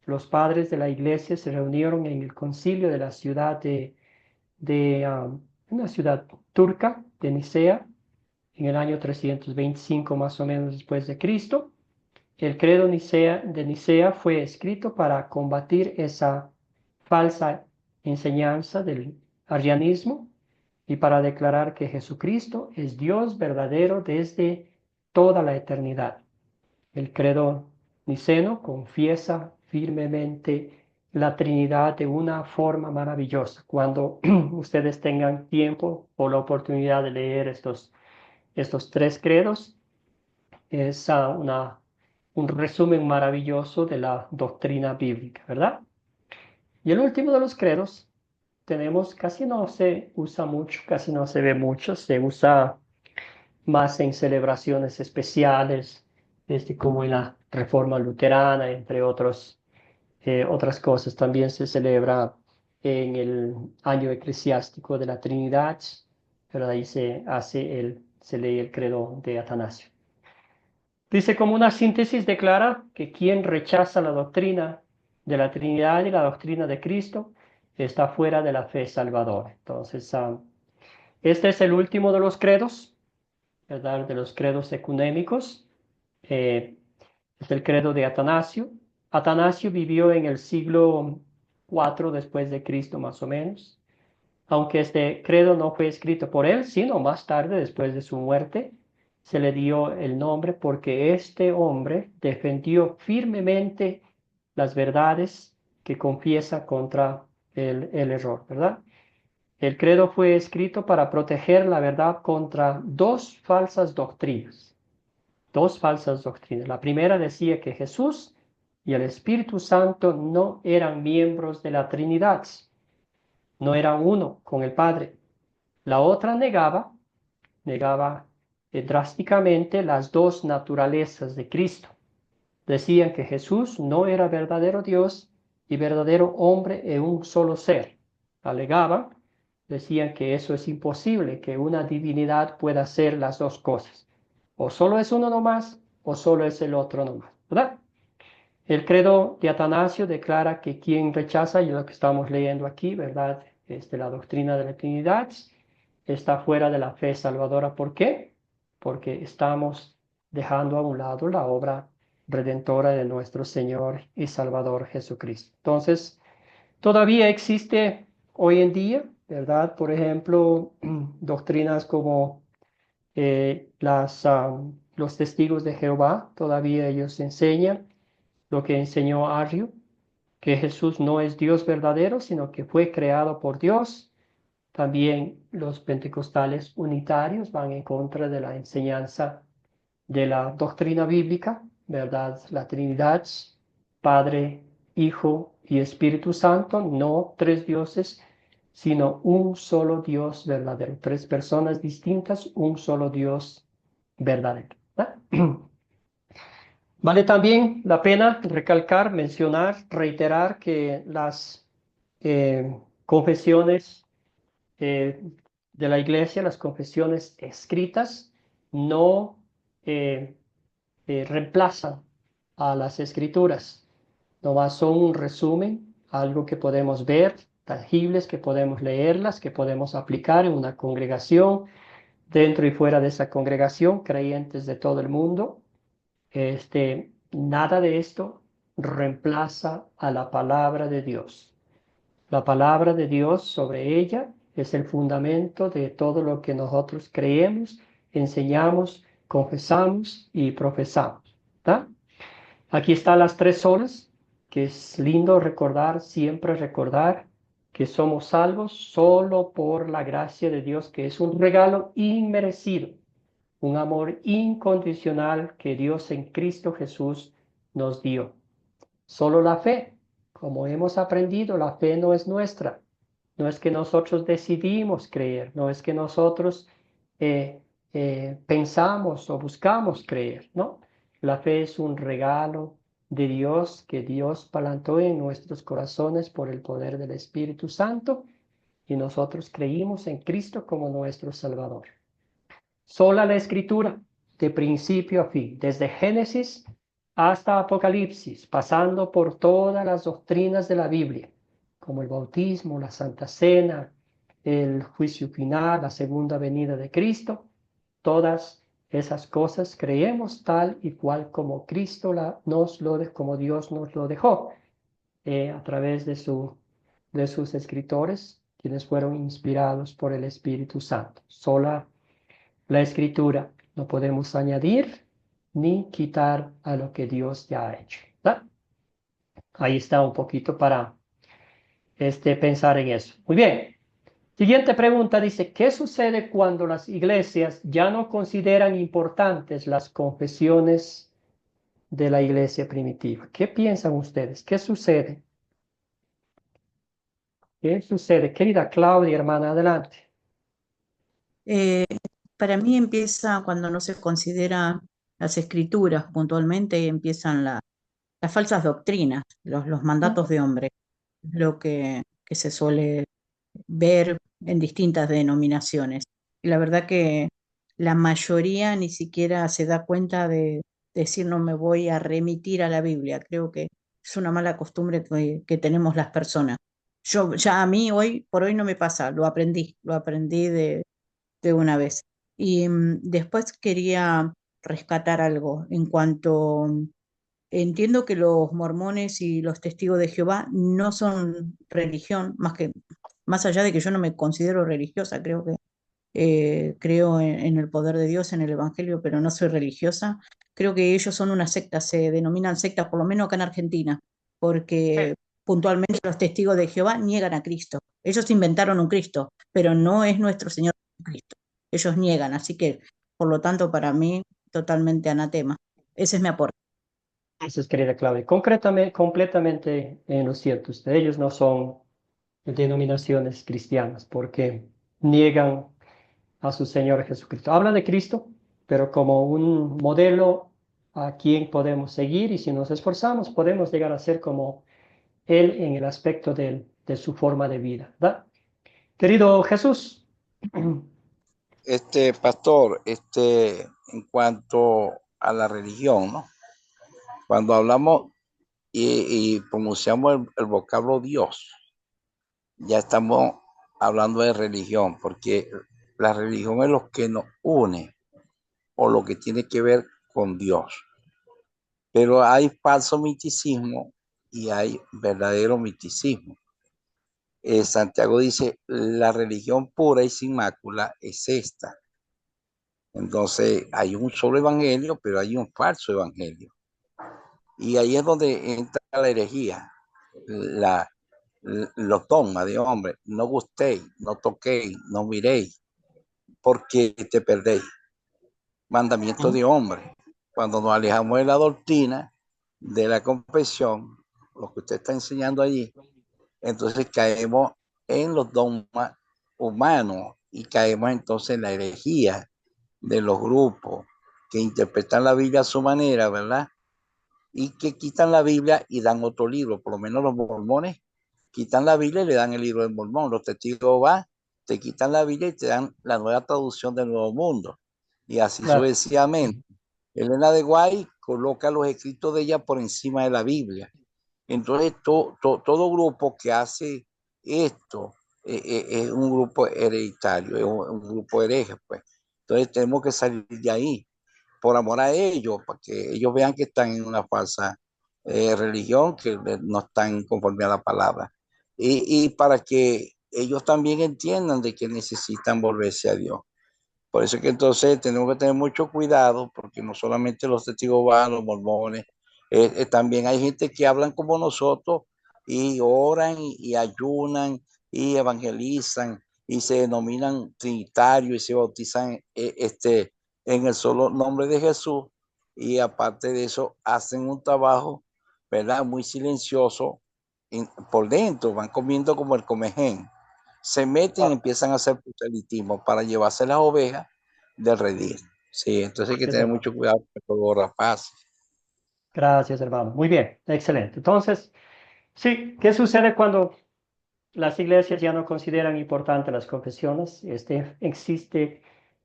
los padres de la iglesia se reunieron en el concilio de la ciudad de una ciudad turca de Nicea, en el año 325 más o menos después de Cristo. El credo de Nicea fue escrito para combatir esa falsa enseñanza del arrianismo y para declarar que Jesucristo es Dios verdadero desde toda la eternidad. El credo niceno confiesa firmemente la Trinidad de una forma maravillosa. Cuando ustedes tengan tiempo o la oportunidad de leer estos tres credos, es un resumen maravilloso de la doctrina bíblica, ¿verdad? Y el último de los credos casi no se usa mucho, casi no se ve mucho, se usa más en celebraciones especiales, como en la Reforma Luterana, entre otras cosas. También se celebra en el año eclesiástico de la Trinidad, pero ahí se lee el credo de Atanasio. Dice, como una síntesis, declara que quien rechaza la doctrina de la Trinidad y la doctrina de Cristo está fuera de la fe salvadora. Entonces, este es el último de los credos, ¿verdad? De los credos ecuménicos. Es el credo de Atanasio. Atanasio vivió en el siglo IV después de Cristo, más o menos. Aunque este credo no fue escrito por él, sino más tarde, después de su muerte, se le dio el nombre porque este hombre defendió firmemente las verdades que confiesa contra el error, ¿verdad? El credo fue escrito para proteger la verdad contra dos falsas doctrinas. Dos falsas doctrinas. La primera decía que Jesús y el Espíritu Santo no eran miembros de la Trinidad, no eran uno con el Padre. La otra negaba drásticamente las dos naturalezas de Cristo. Decían que Jesús no era verdadero Dios y verdadero hombre en un solo ser. Alegaban, decían que eso es imposible, que una divinidad pueda hacer las dos cosas. O solo es uno nomás, o solo es el otro nomás, ¿verdad? El credo de Atanasio declara que quien rechaza, y lo que estamos leyendo aquí, ¿verdad? La doctrina de la Trinidad, está fuera de la fe salvadora. ¿Por qué? Porque estamos dejando a un lado la obra redentora de nuestro Señor y Salvador Jesucristo. Entonces, todavía existe hoy en día, ¿verdad? Por ejemplo, doctrinas como los testigos de Jehová, todavía ellos enseñan lo que enseñó Arrio, que Jesús no es Dios verdadero, sino que fue creado por Dios. También los pentecostales unitarios van en contra de la enseñanza de la doctrina bíblica, ¿verdad? La Trinidad, Padre, Hijo y Espíritu Santo, no tres dioses, sino un solo Dios verdadero. Tres personas distintas, un solo Dios verdadero, ¿verdad? Vale también la pena recalcar, mencionar, reiterar que las confesiones eh, de la iglesia, las confesiones escritas, no reemplazan a las escrituras. Nomás son un resumen, algo que podemos ver, tangibles, que podemos leerlas, que podemos aplicar en una congregación, dentro y fuera de esa congregación, creyentes de todo el mundo. Nada de esto reemplaza a la palabra de Dios. La palabra de Dios sobre ella es el fundamento de todo lo que nosotros creemos, enseñamos, confesamos y profesamos. ¿Tá? Aquí están las 3 horas, que es lindo recordar, siempre recordar que somos salvos solo por la gracia de Dios, que es un regalo inmerecido, un amor incondicional que Dios en Cristo Jesús nos dio. Solo la fe, como hemos aprendido, la fe no es nuestra. No es que nosotros decidimos creer, no es que nosotros pensamos o buscamos creer, ¿no? La fe es un regalo de Dios que Dios plantó en nuestros corazones por el poder del Espíritu Santo y nosotros creímos en Cristo como nuestro Salvador. Sola la Escritura, de principio a fin, desde Génesis hasta Apocalipsis, pasando por todas las doctrinas de la Biblia, como el bautismo, la Santa Cena, el juicio final, la segunda venida de Cristo, todas esas cosas creemos tal y cual como Cristo como Dios nos lo dejó, a través de sus escritores, quienes fueron inspirados por el Espíritu Santo. Sola la Escritura, no podemos añadir ni quitar a lo que Dios ya ha hecho, ¿verdad? Ahí está un poquito para pensar en eso. Muy bien. Siguiente pregunta dice, ¿qué sucede cuando las iglesias ya no consideran importantes las confesiones de la iglesia primitiva? ¿Qué piensan ustedes? ¿Qué sucede? ¿Qué sucede? Querida Claudia, hermana, adelante. Eh, para mí empieza cuando no se considera las escrituras puntualmente, empiezan las falsas doctrinas, los mandatos de hombre, lo que se suele ver en distintas denominaciones. Y la verdad que la mayoría ni siquiera se da cuenta de decir no me voy a remitir a la Biblia. Creo que es una mala costumbre que tenemos las personas. Yo ya a mí hoy por hoy no me pasa, lo aprendí de una vez. Y después quería rescatar algo en cuanto entiendo que los mormones y los testigos de Jehová no son religión, más allá de que yo no me considero religiosa, creo que creo en el poder de Dios, en el Evangelio, pero no soy religiosa. Creo que ellos son una secta, se denominan sectas, por lo menos acá en Argentina, porque puntualmente los testigos de Jehová niegan a Cristo. Ellos inventaron un Cristo, pero no es nuestro Señor Cristo. Ellos niegan, así que, por lo tanto, para mí, totalmente anatema. Ese es mi aporte. Gracias, querida Claudia. Concretamente, completamente en lo cierto. Ellos no son denominaciones cristianas porque niegan a su Señor Jesucristo. Habla de Cristo, pero como un modelo a quien podemos seguir y si nos esforzamos podemos llegar a ser como Él en el aspecto de su forma de vida, ¿verdad? Querido Jesús. Pastor, en cuanto a la religión, ¿no? Cuando hablamos y pronunciamos el vocablo Dios, ya estamos hablando de religión, porque la religión es lo que nos une o lo que tiene que ver con Dios. Pero hay falso misticismo y hay verdadero misticismo. Santiago dice, la religión pura y sin mácula es esta. Entonces, hay un solo evangelio, pero hay un falso evangelio. Y ahí es donde entra la herejía, los dogmas de hombre. No gustéis, no toquéis, no miréis, porque te perdéis. Mandamiento de hombre. Cuando nos alejamos de la doctrina, de la confesión, lo que usted está enseñando allí, entonces caemos en los dogmas humanos y caemos entonces en la herejía de los grupos que interpretan la Biblia a su manera, ¿verdad? Y que quitan la Biblia y dan otro libro. Por lo menos los mormones quitan la Biblia y le dan el libro del mormón. Los testigos de Jehová te quitan la Biblia y te dan la nueva traducción del Nuevo Mundo. Y así Claro. sucesivamente. Elena de Guay coloca los escritos de ella por encima de la Biblia. Entonces, todo grupo que hace esto es un grupo hereditario, es un grupo hereje, pues. Entonces, tenemos que salir de ahí por amor a ellos, para que ellos vean que están en una falsa religión, que no están conforme a la palabra. Y para que ellos también entiendan de que necesitan volverse a Dios. Por eso es que entonces tenemos que tener mucho cuidado, porque no solamente los testigos van, los mormones, también hay gente que hablan como nosotros y oran y ayunan y evangelizan y se denominan trinitarios y se bautizan en el solo nombre de Jesús. Y aparte de eso, hacen un trabajo, ¿verdad? Muy silencioso por dentro, van comiendo como el comején. Se meten y empiezan a hacer proselitismo para llevarse las ovejas del redil. Sí, entonces hay que tener mucho cuidado con todo rapaz. Gracias, hermano. Muy bien, excelente. Entonces, sí, ¿qué sucede cuando las iglesias ya no consideran importantes las confesiones?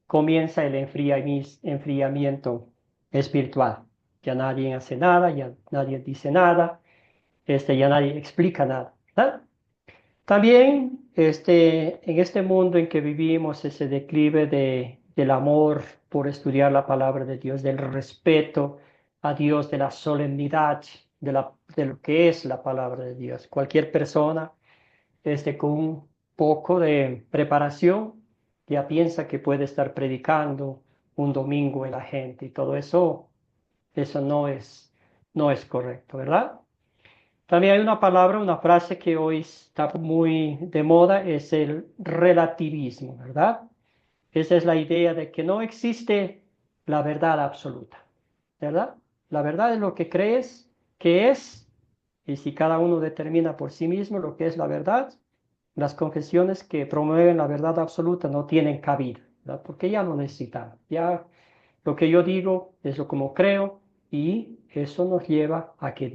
Comienza el enfriamiento espiritual. Ya nadie hace nada, ya nadie dice nada, ya nadie explica nada, ¿verdad? También en este mundo en que vivimos, ese declive del amor por estudiar la palabra de Dios, del respeto a Dios, de la solemnidad de lo que es la palabra de Dios. Cualquier persona con un poco de preparación ya piensa que puede estar predicando un domingo en la gente y todo eso, no es correcto, ¿verdad? También hay una palabra, una frase que hoy está muy de moda, es el relativismo, ¿verdad? Esa es la idea de que no existe la verdad absoluta, ¿verdad? La verdad es lo que crees que es, y si cada uno determina por sí mismo lo que es la verdad, las confesiones que promueven la verdad absoluta no tienen cabida, ¿verdad? Porque ya no necesitan, ya lo que yo digo es lo como creo y eso nos lleva a que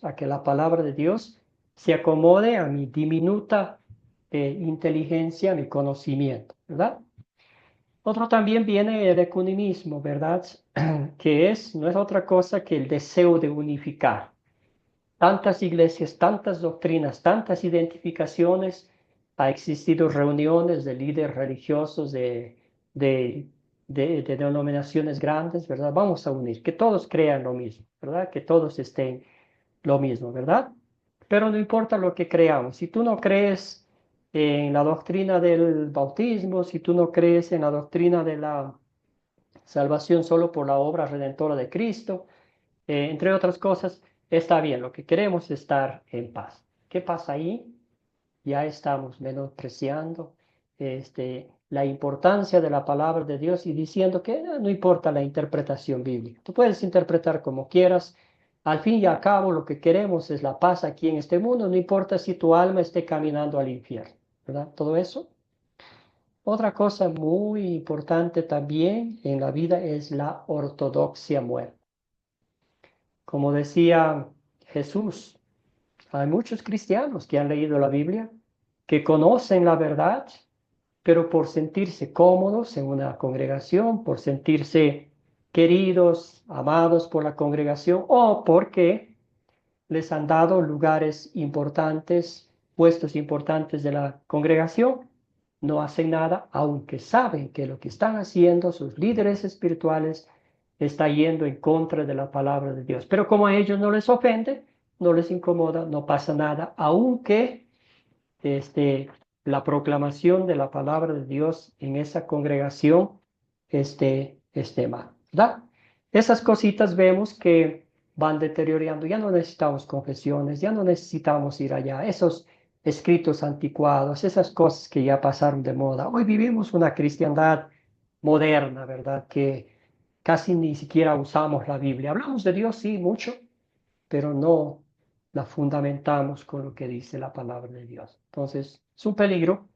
a que la palabra de Dios se acomode a mi diminuta inteligencia, a mi conocimiento, ¿verdad? Otro también viene el ecumenismo, ¿verdad? No es otra cosa que el deseo de unificar tantas iglesias, tantas doctrinas, tantas identificaciones. Ha existido reuniones de líderes religiosos de, de denominaciones grandes, ¿verdad? Vamos a unir, que todos crean lo mismo, ¿verdad? Que todos estén lo mismo, ¿verdad? Pero no importa lo que creamos, si tú no crees en la doctrina del bautismo, si tú no crees en la doctrina de la salvación solo por la obra redentora de Cristo, entre otras cosas, está bien. Lo que queremos es estar en paz. ¿Qué pasa ahí? Ya estamos menospreciando la importancia de la palabra de Dios y diciendo que no importa la interpretación bíblica. Tú puedes interpretar como quieras. Al fin y al cabo, lo que queremos es la paz aquí en este mundo, no importa si tu alma esté caminando al infierno, ¿verdad? Todo eso. Otra cosa muy importante también en la vida es la ortodoxia muerta. Como decía Jesús, hay muchos cristianos que han leído la Biblia, que conocen la verdad, pero por sentirse cómodos en una congregación, por sentirse queridos, amados por la congregación, o porque les han dado lugares importantes, puestos importantes de la congregación, no hacen nada, aunque saben que lo que están haciendo sus líderes espirituales está yendo en contra de la palabra de Dios. Pero como a ellos no les ofende, no les incomoda, no pasa nada, aunque este, la proclamación de la palabra de Dios en esa congregación esté mal, ¿verdad? Esas cositas vemos que van deteriorando. Ya no necesitamos confesiones, ya no necesitamos ir allá. Esos escritos anticuados, esas cosas que ya pasaron de moda. Hoy vivimos una cristiandad moderna, ¿verdad? Que casi ni siquiera usamos la Biblia. Hablamos de Dios, sí, mucho, pero no la fundamentamos con lo que dice la palabra de Dios. Entonces, es un peligro,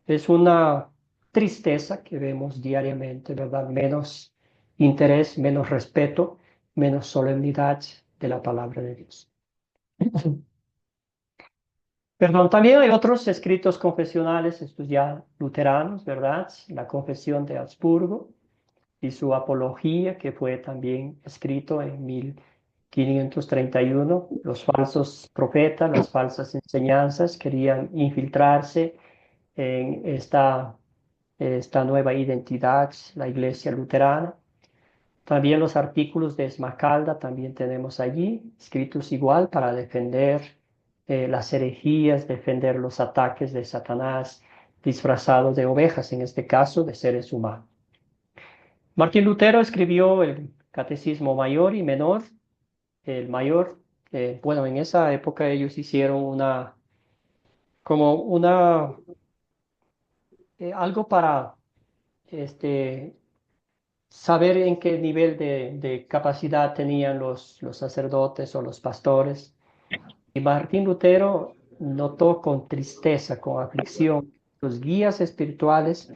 es una tristeza que vemos diariamente, ¿verdad? Menos interés, menos respeto, menos solemnidad de la palabra de Dios. Perdón, también hay otros escritos confesionales, estos ya luteranos, ¿verdad? La Confesión de Augsburgo y su apología, que fue también escrito en 1531. Los falsos profetas, las falsas enseñanzas querían infiltrarse en esta nueva identidad, la iglesia luterana. También los artículos de Esmacalda también tenemos allí, escritos igual para defender las herejías, defender los ataques de Satanás disfrazados de ovejas, en este caso de seres humanos. Martín Lutero escribió el Catecismo Mayor y Menor. El mayor, bueno, en esa época ellos hicieron algo para este, saber en qué nivel de capacidad tenían los sacerdotes o los pastores. Y Martín Lutero notó con tristeza, con aflicción, los guías espirituales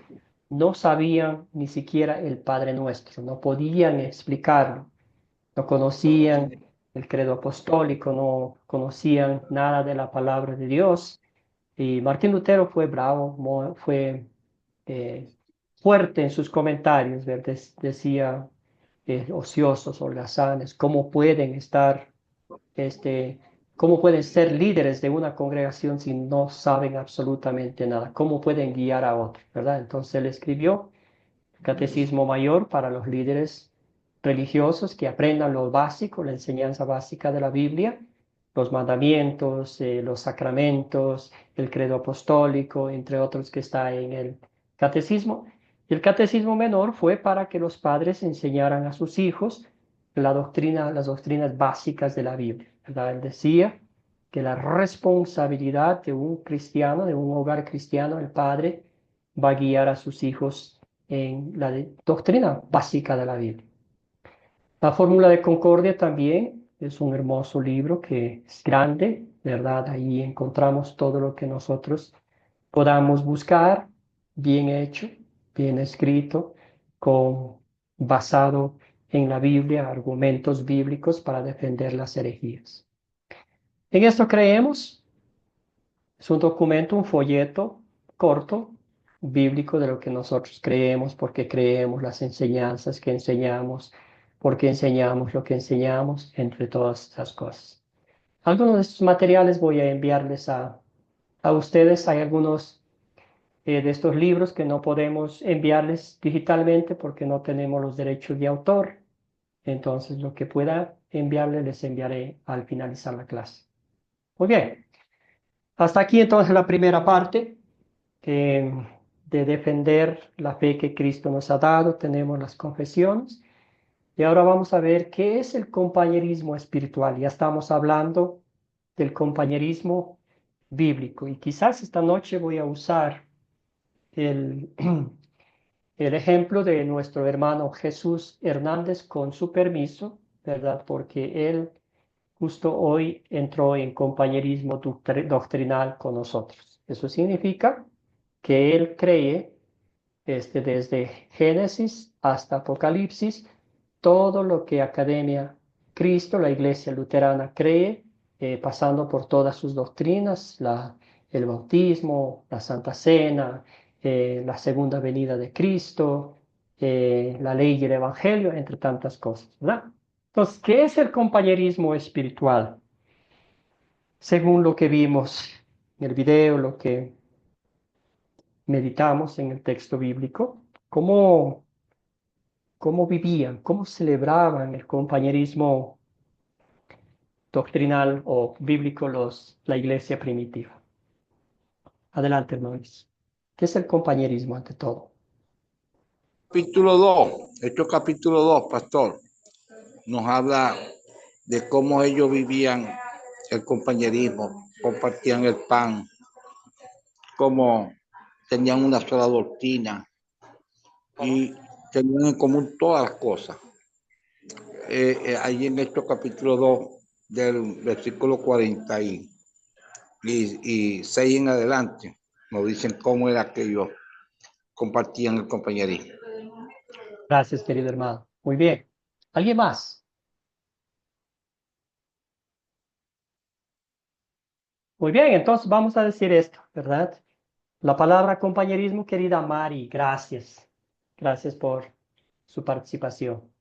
no sabían ni siquiera el Padre Nuestro, no podían explicarlo, no conocían el credo apostólico, no conocían nada de la palabra de Dios. Y Martín Lutero fue bravo, fue eh, fuerte en sus comentarios, ¿verdad? Decía ociosos, holgazanes, ¿cómo pueden estar, este, cómo pueden ser líderes de una congregación si no saben absolutamente nada? ¿Cómo pueden guiar a otros, verdad? Entonces él escribió Catecismo Mayor para los líderes religiosos que aprendan lo básico, la enseñanza básica de la Biblia, los mandamientos, los sacramentos, el credo apostólico, entre otros que está en el catecismo. Y el catecismo menor fue para que los padres enseñaran a sus hijos las doctrinas básicas de la Biblia, ¿verdad? Él decía que la responsabilidad de un cristiano, de un hogar cristiano, el padre va a guiar a sus hijos en la doctrina básica de la Biblia. La Fórmula de Concordia también es un hermoso libro que es grande, ¿verdad? Ahí encontramos todo lo que nosotros podamos buscar, bien hecho, bien escrito, basado en la Biblia, argumentos bíblicos para defender las herejías. En esto creemos. Es un documento, un folleto corto, bíblico de lo que nosotros creemos, porque creemos las enseñanzas que enseñamos, porque enseñamos lo que enseñamos, entre todas esas cosas. Algunos de estos materiales voy a enviarles a ustedes. Hay algunos de estos libros que no podemos enviarles digitalmente porque no tenemos los derechos de autor. Entonces, lo que pueda enviarles, les enviaré al finalizar la clase. Muy bien. Hasta aquí entonces la primera parte. eh, de defender la fe que Cristo nos ha dado. Tenemos las confesiones. Y ahora vamos a ver qué es el compañerismo espiritual. Ya estamos hablando del compañerismo bíblico. Y quizás esta noche voy a usar el, el ejemplo de nuestro hermano Jesús Hernández con su permiso, ¿verdad? Porque él justo hoy entró en compañerismo doctrinal con nosotros. Eso significa que él cree desde Génesis hasta Apocalipsis, todo lo que Academia Cristo, la Iglesia Luterana, cree, pasando por todas sus doctrinas, el bautismo, la Santa Cena, la segunda venida de Cristo, la ley y el Evangelio, entre tantas cosas, ¿verdad? Entonces, ¿qué es el compañerismo espiritual? Según lo que vimos en el video, lo que meditamos en el texto bíblico, cómo vivían, cómo celebraban el compañerismo doctrinal o bíblico la iglesia primitiva. Adelante, hermanos. ¿Qué es el compañerismo ante todo? Capítulo 2, Hechos capítulo 2, pastor, nos habla de cómo ellos vivían el compañerismo, compartían el pan, cómo tenían una sola doctrina y tenían en común todas las cosas. Ahí en Hechos capítulo 2, del versículo 46 en adelante, nos dicen cómo era que ellos compartían el compañerismo. Gracias, querido hermano. Muy bien. ¿Alguien más? Muy bien, entonces vamos a decir esto, ¿verdad? La palabra compañerismo, querida Mari, gracias. Gracias por su participación.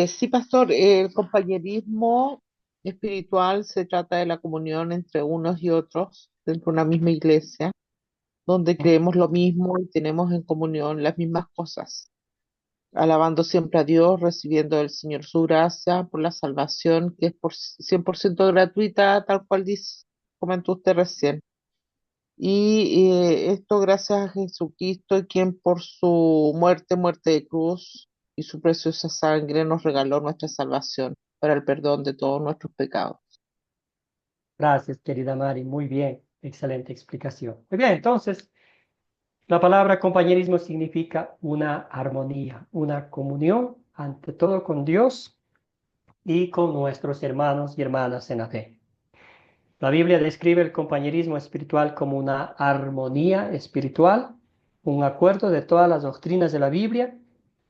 Sí, pastor, el compañerismo espiritual se trata de la comunión entre unos y otros dentro de una misma iglesia, donde creemos lo mismo y tenemos en comunión las mismas cosas, alabando siempre a Dios, recibiendo del Señor su gracia por la salvación, que es por 100% gratuita, tal cual dice, comentó usted recién. Y esto gracias a Jesucristo, quien por su muerte de cruz y su preciosa sangre nos regaló nuestra salvación para el perdón de todos nuestros pecados. Gracias, querida Mari. Muy bien. Excelente explicación. Muy bien, entonces, la palabra compañerismo significa una armonía, una comunión, ante todo con Dios y con nuestros hermanos y hermanas en la fe. La Biblia describe el compañerismo espiritual como una armonía espiritual, un acuerdo de todas las doctrinas de la Biblia.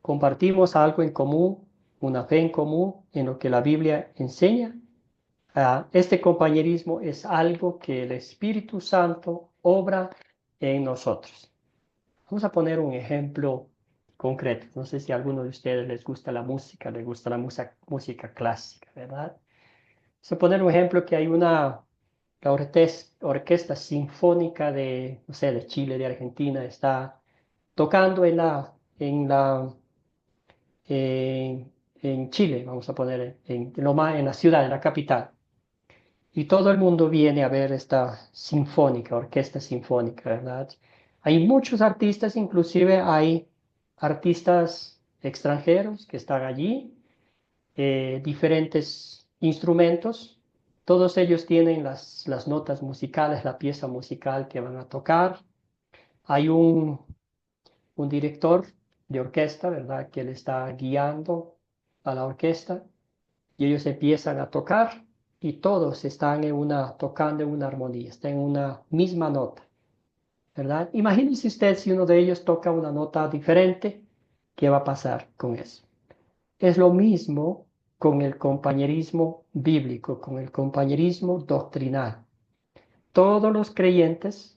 Compartimos algo en común, una fe en común en lo que la Biblia enseña. Este compañerismo es algo que el Espíritu Santo obra en nosotros. Vamos a poner un ejemplo concreto. No sé si a alguno de ustedes les gusta la música, música clásica, ¿verdad? Vamos a poner un ejemplo que hay la orquesta sinfónica de, no sé, de Chile, de Argentina, está tocando en Chile, vamos a poner en la ciudad, en la capital. Y todo el mundo viene a ver esta orquesta sinfónica, ¿verdad? Hay muchos artistas, inclusive hay artistas extranjeros que están allí, diferentes instrumentos. Todos ellos tienen las notas musicales, la pieza musical que van a tocar. Hay un director de orquesta, ¿verdad? Que le está guiando a la orquesta y ellos empiezan a tocar y todos están tocando en una armonía, están en una misma nota, ¿verdad? Imagínense usted si uno de ellos toca una nota diferente, ¿qué va a pasar con eso? Es lo mismo con el compañerismo bíblico, con el compañerismo doctrinal. Todos los creyentes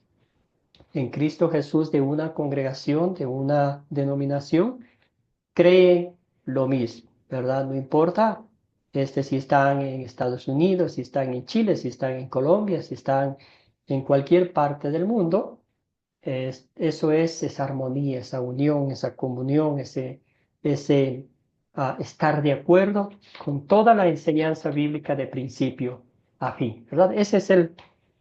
en Cristo Jesús de una congregación, de una denominación, creen lo mismo, ¿verdad? No importa si están en Estados Unidos, si están en Chile, si están en Colombia, si están en cualquier parte del mundo, eso es esa armonía, esa unión, esa comunión, ese estar de acuerdo con toda la enseñanza bíblica de principio a fin, ¿verdad? Ese es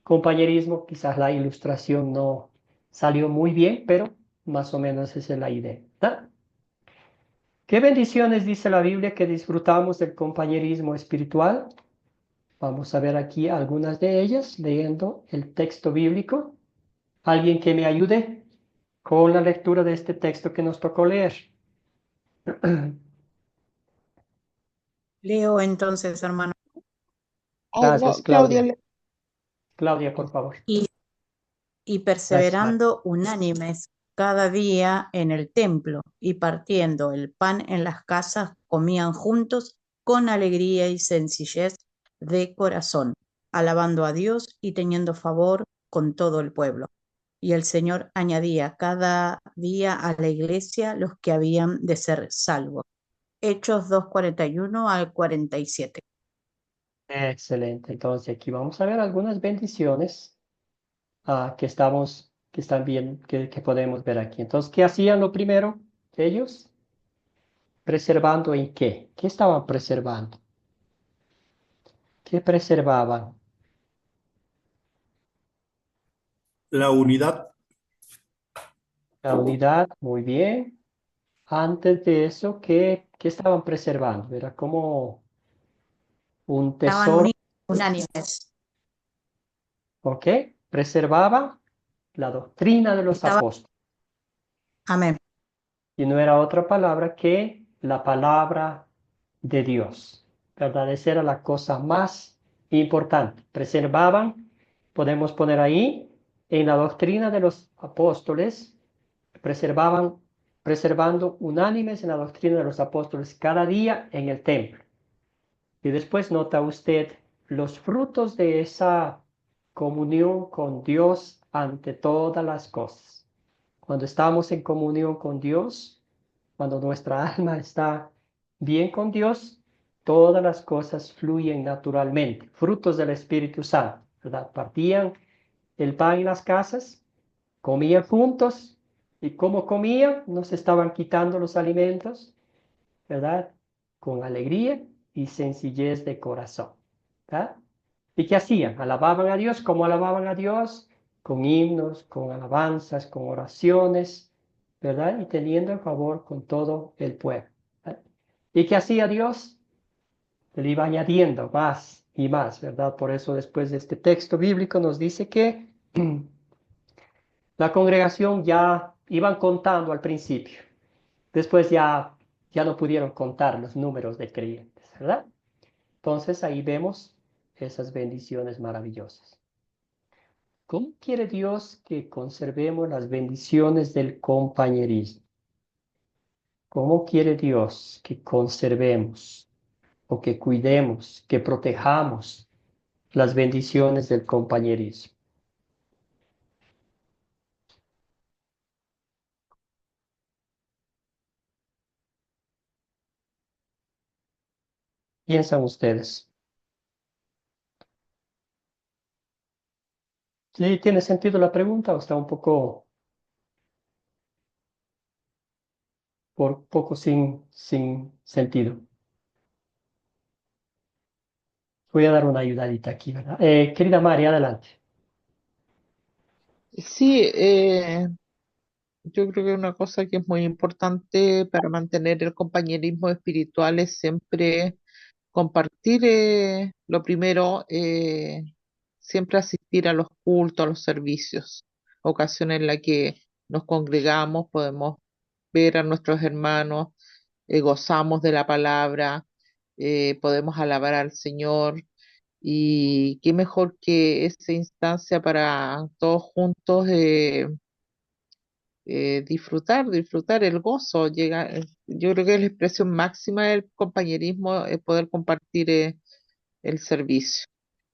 compañerismo. Quizás la ilustración no salió muy bien, pero más o menos esa es la idea, ¿verdad? ¿Qué bendiciones dice la Biblia que disfrutamos del compañerismo espiritual? Vamos a ver aquí algunas de ellas leyendo el texto bíblico. ¿Alguien que me ayude con la lectura de este texto que nos tocó leer? Leo entonces, hermano. Gracias, No, Claudia, Claudia. Claudia, por favor. Y Gracias, María. perseverando unánimes cada día en el templo y partiendo el pan en las casas, comían juntos con alegría y sencillez de corazón, alabando a Dios y teniendo favor con todo el pueblo. Y el Señor añadía cada día a la iglesia los que habían de ser salvos. Hechos 2:41 al 47. Excelente. Entonces aquí vamos a ver algunas bendiciones que están bien, que podemos ver aquí. Entonces, ¿qué hacían lo primero ellos? ¿Preservando en qué? ¿Qué estaban preservando? ¿Qué preservaban? La unidad, La unidad, muy bien. Antes de eso, ¿qué estaban preservando? Era como un Estaban tesoro, unidos, unánimes. ¿ok? Preservaba la doctrina de los Estaban, apóstoles. amén. Y no era otra palabra que la palabra de Dios, ¿verdad? Esa era la cosa más importante. Preservaban, podemos poner ahí, en la doctrina de los apóstoles, preservaban, preservando unánimes en la doctrina de los apóstoles cada día en el templo. Y después nota usted los frutos de esa comunión con Dios ante todas las cosas. Cuando estamos en comunión con Dios, cuando nuestra alma está bien con Dios, todas las cosas fluyen naturalmente, frutos del Espíritu Santo, ¿verdad? Partían el pan en las casas, comían juntos, y como comían, no se estaban quitando los alimentos, ¿verdad? Con alegría y sencillez de corazón, ¿verdad? ¿Y qué hacían? Alababan a Dios. ¿Cómo alababan a Dios? Con himnos, con alabanzas, con oraciones, ¿verdad? Y teniendo el favor con todo el pueblo, ¿verdad? ¿Y qué hacía Dios? Le iba añadiendo más y más, ¿verdad? Por eso después de este texto bíblico nos dice que la congregación ya iban contando al principio. Después ya no pudieron contar los números de creyentes, ¿verdad? Entonces ahí vemos esas bendiciones maravillosas. ¿Cómo quiere Dios que conservemos las bendiciones del compañerismo? ¿Cómo quiere Dios que conservemos o que cuidemos, que protejamos las bendiciones del compañerismo? ¿Piensan ustedes? ¿Sí tiene sentido la pregunta o está un poco sin sentido? Voy a dar una ayudadita aquí, ¿verdad? Querida María, adelante. sí, yo creo que una cosa que es muy importante para mantener el compañerismo espiritual es siempre compartir lo primero, siempre asistir a los cultos, a los servicios, ocasiones en las que nos congregamos, podemos ver a nuestros hermanos, gozamos de la palabra, podemos alabar al Señor y qué mejor que esa instancia para todos juntos. Disfrutar el gozo. Yo creo que la expresión máxima del compañerismo es poder compartir el servicio.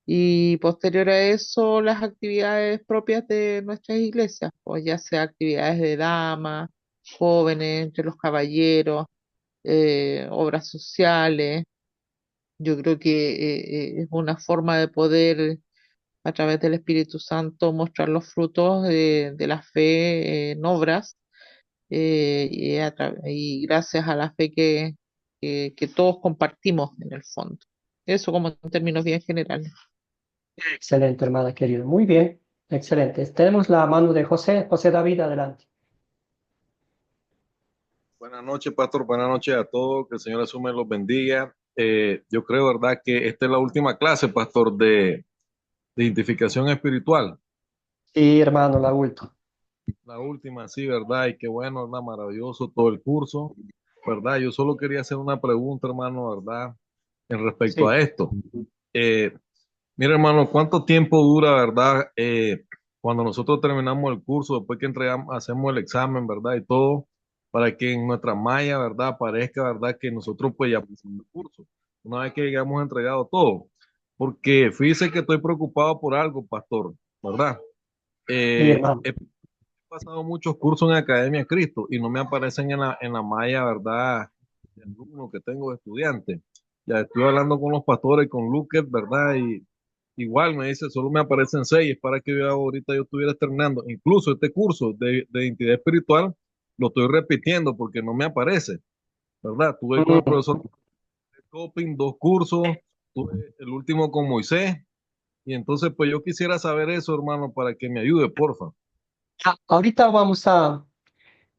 Y posterior a eso, las actividades propias de nuestras iglesias, pues ya sea actividades de damas, jóvenes, entre los caballeros, obras sociales. Yo creo que es una forma de poder, a través del Espíritu Santo, mostrar los frutos de la fe en obras y gracias a la fe que todos compartimos en el fondo. Eso como en términos bien generales. Excelente, hermana querida. Muy bien, excelente. Tenemos la mano de José. José David, adelante. Buenas noches, pastor. Buenas noches a todos. Que el Señor Jesús me los bendiga. Yo creo, ¿verdad?, que esta es la última clase, pastor, de identificación espiritual. Sí, hermano, la última. La última, sí, ¿verdad? Y qué bueno, ¿verdad? Maravilloso todo el curso, ¿verdad? Yo solo quería hacer una pregunta, hermano, ¿verdad? En respecto Sí. a esto. Eh, Mira, hermano, ¿cuánto tiempo dura, verdad? Cuando nosotros terminamos el curso, después que entregamos, hacemos el examen, ¿verdad? Y todo, para que en nuestra malla, ¿verdad? Aparezca, ¿verdad? Que nosotros pues ya pasamos el curso. Una vez que hayamos entregado todo. Porque fíjese que estoy preocupado por algo, pastor, ¿verdad? Sí, Eh, hermano. he pasado muchos cursos en Academia Cristo y no me aparecen en la malla, ¿verdad? De alumno que tengo de estudiante. Ya estoy hablando con los pastores, con Lucas, ¿verdad? Y igual me dice, solo me aparecen 6, es para que yo ahorita yo estuviera terminando. Incluso este curso de identidad espiritual lo estoy repitiendo porque no me aparece, ¿verdad? Tuve con el profesor Coping 2 cursos, tuve el último con Moisés, y entonces pues yo quisiera saber eso, hermano, para que me ayude, porfa. Ahorita vamos a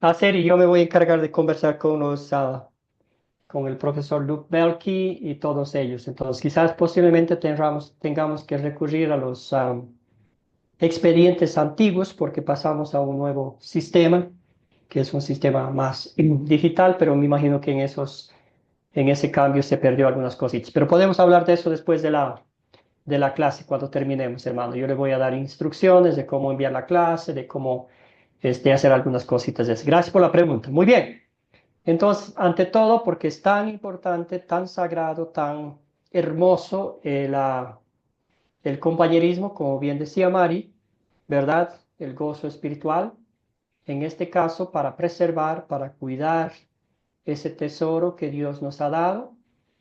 hacer y yo me voy a encargar de conversar con el profesor Luke Belkey y todos ellos. Entonces, quizás posiblemente tengamos que recurrir a los expedientes antiguos porque pasamos a un nuevo sistema, que es un sistema más digital, pero me imagino que en ese cambio se perdió algunas cositas. Pero podemos hablar de eso después de la clase, cuando terminemos, hermano. Yo le voy a dar instrucciones de cómo enviar la clase, de cómo hacer algunas cositas de eso. Gracias por la pregunta. Muy bien. Entonces, ante todo, porque es tan importante, tan sagrado, tan hermoso el compañerismo, como bien decía Mari, ¿verdad? El gozo espiritual, en este caso, para preservar, para cuidar ese tesoro que Dios nos ha dado.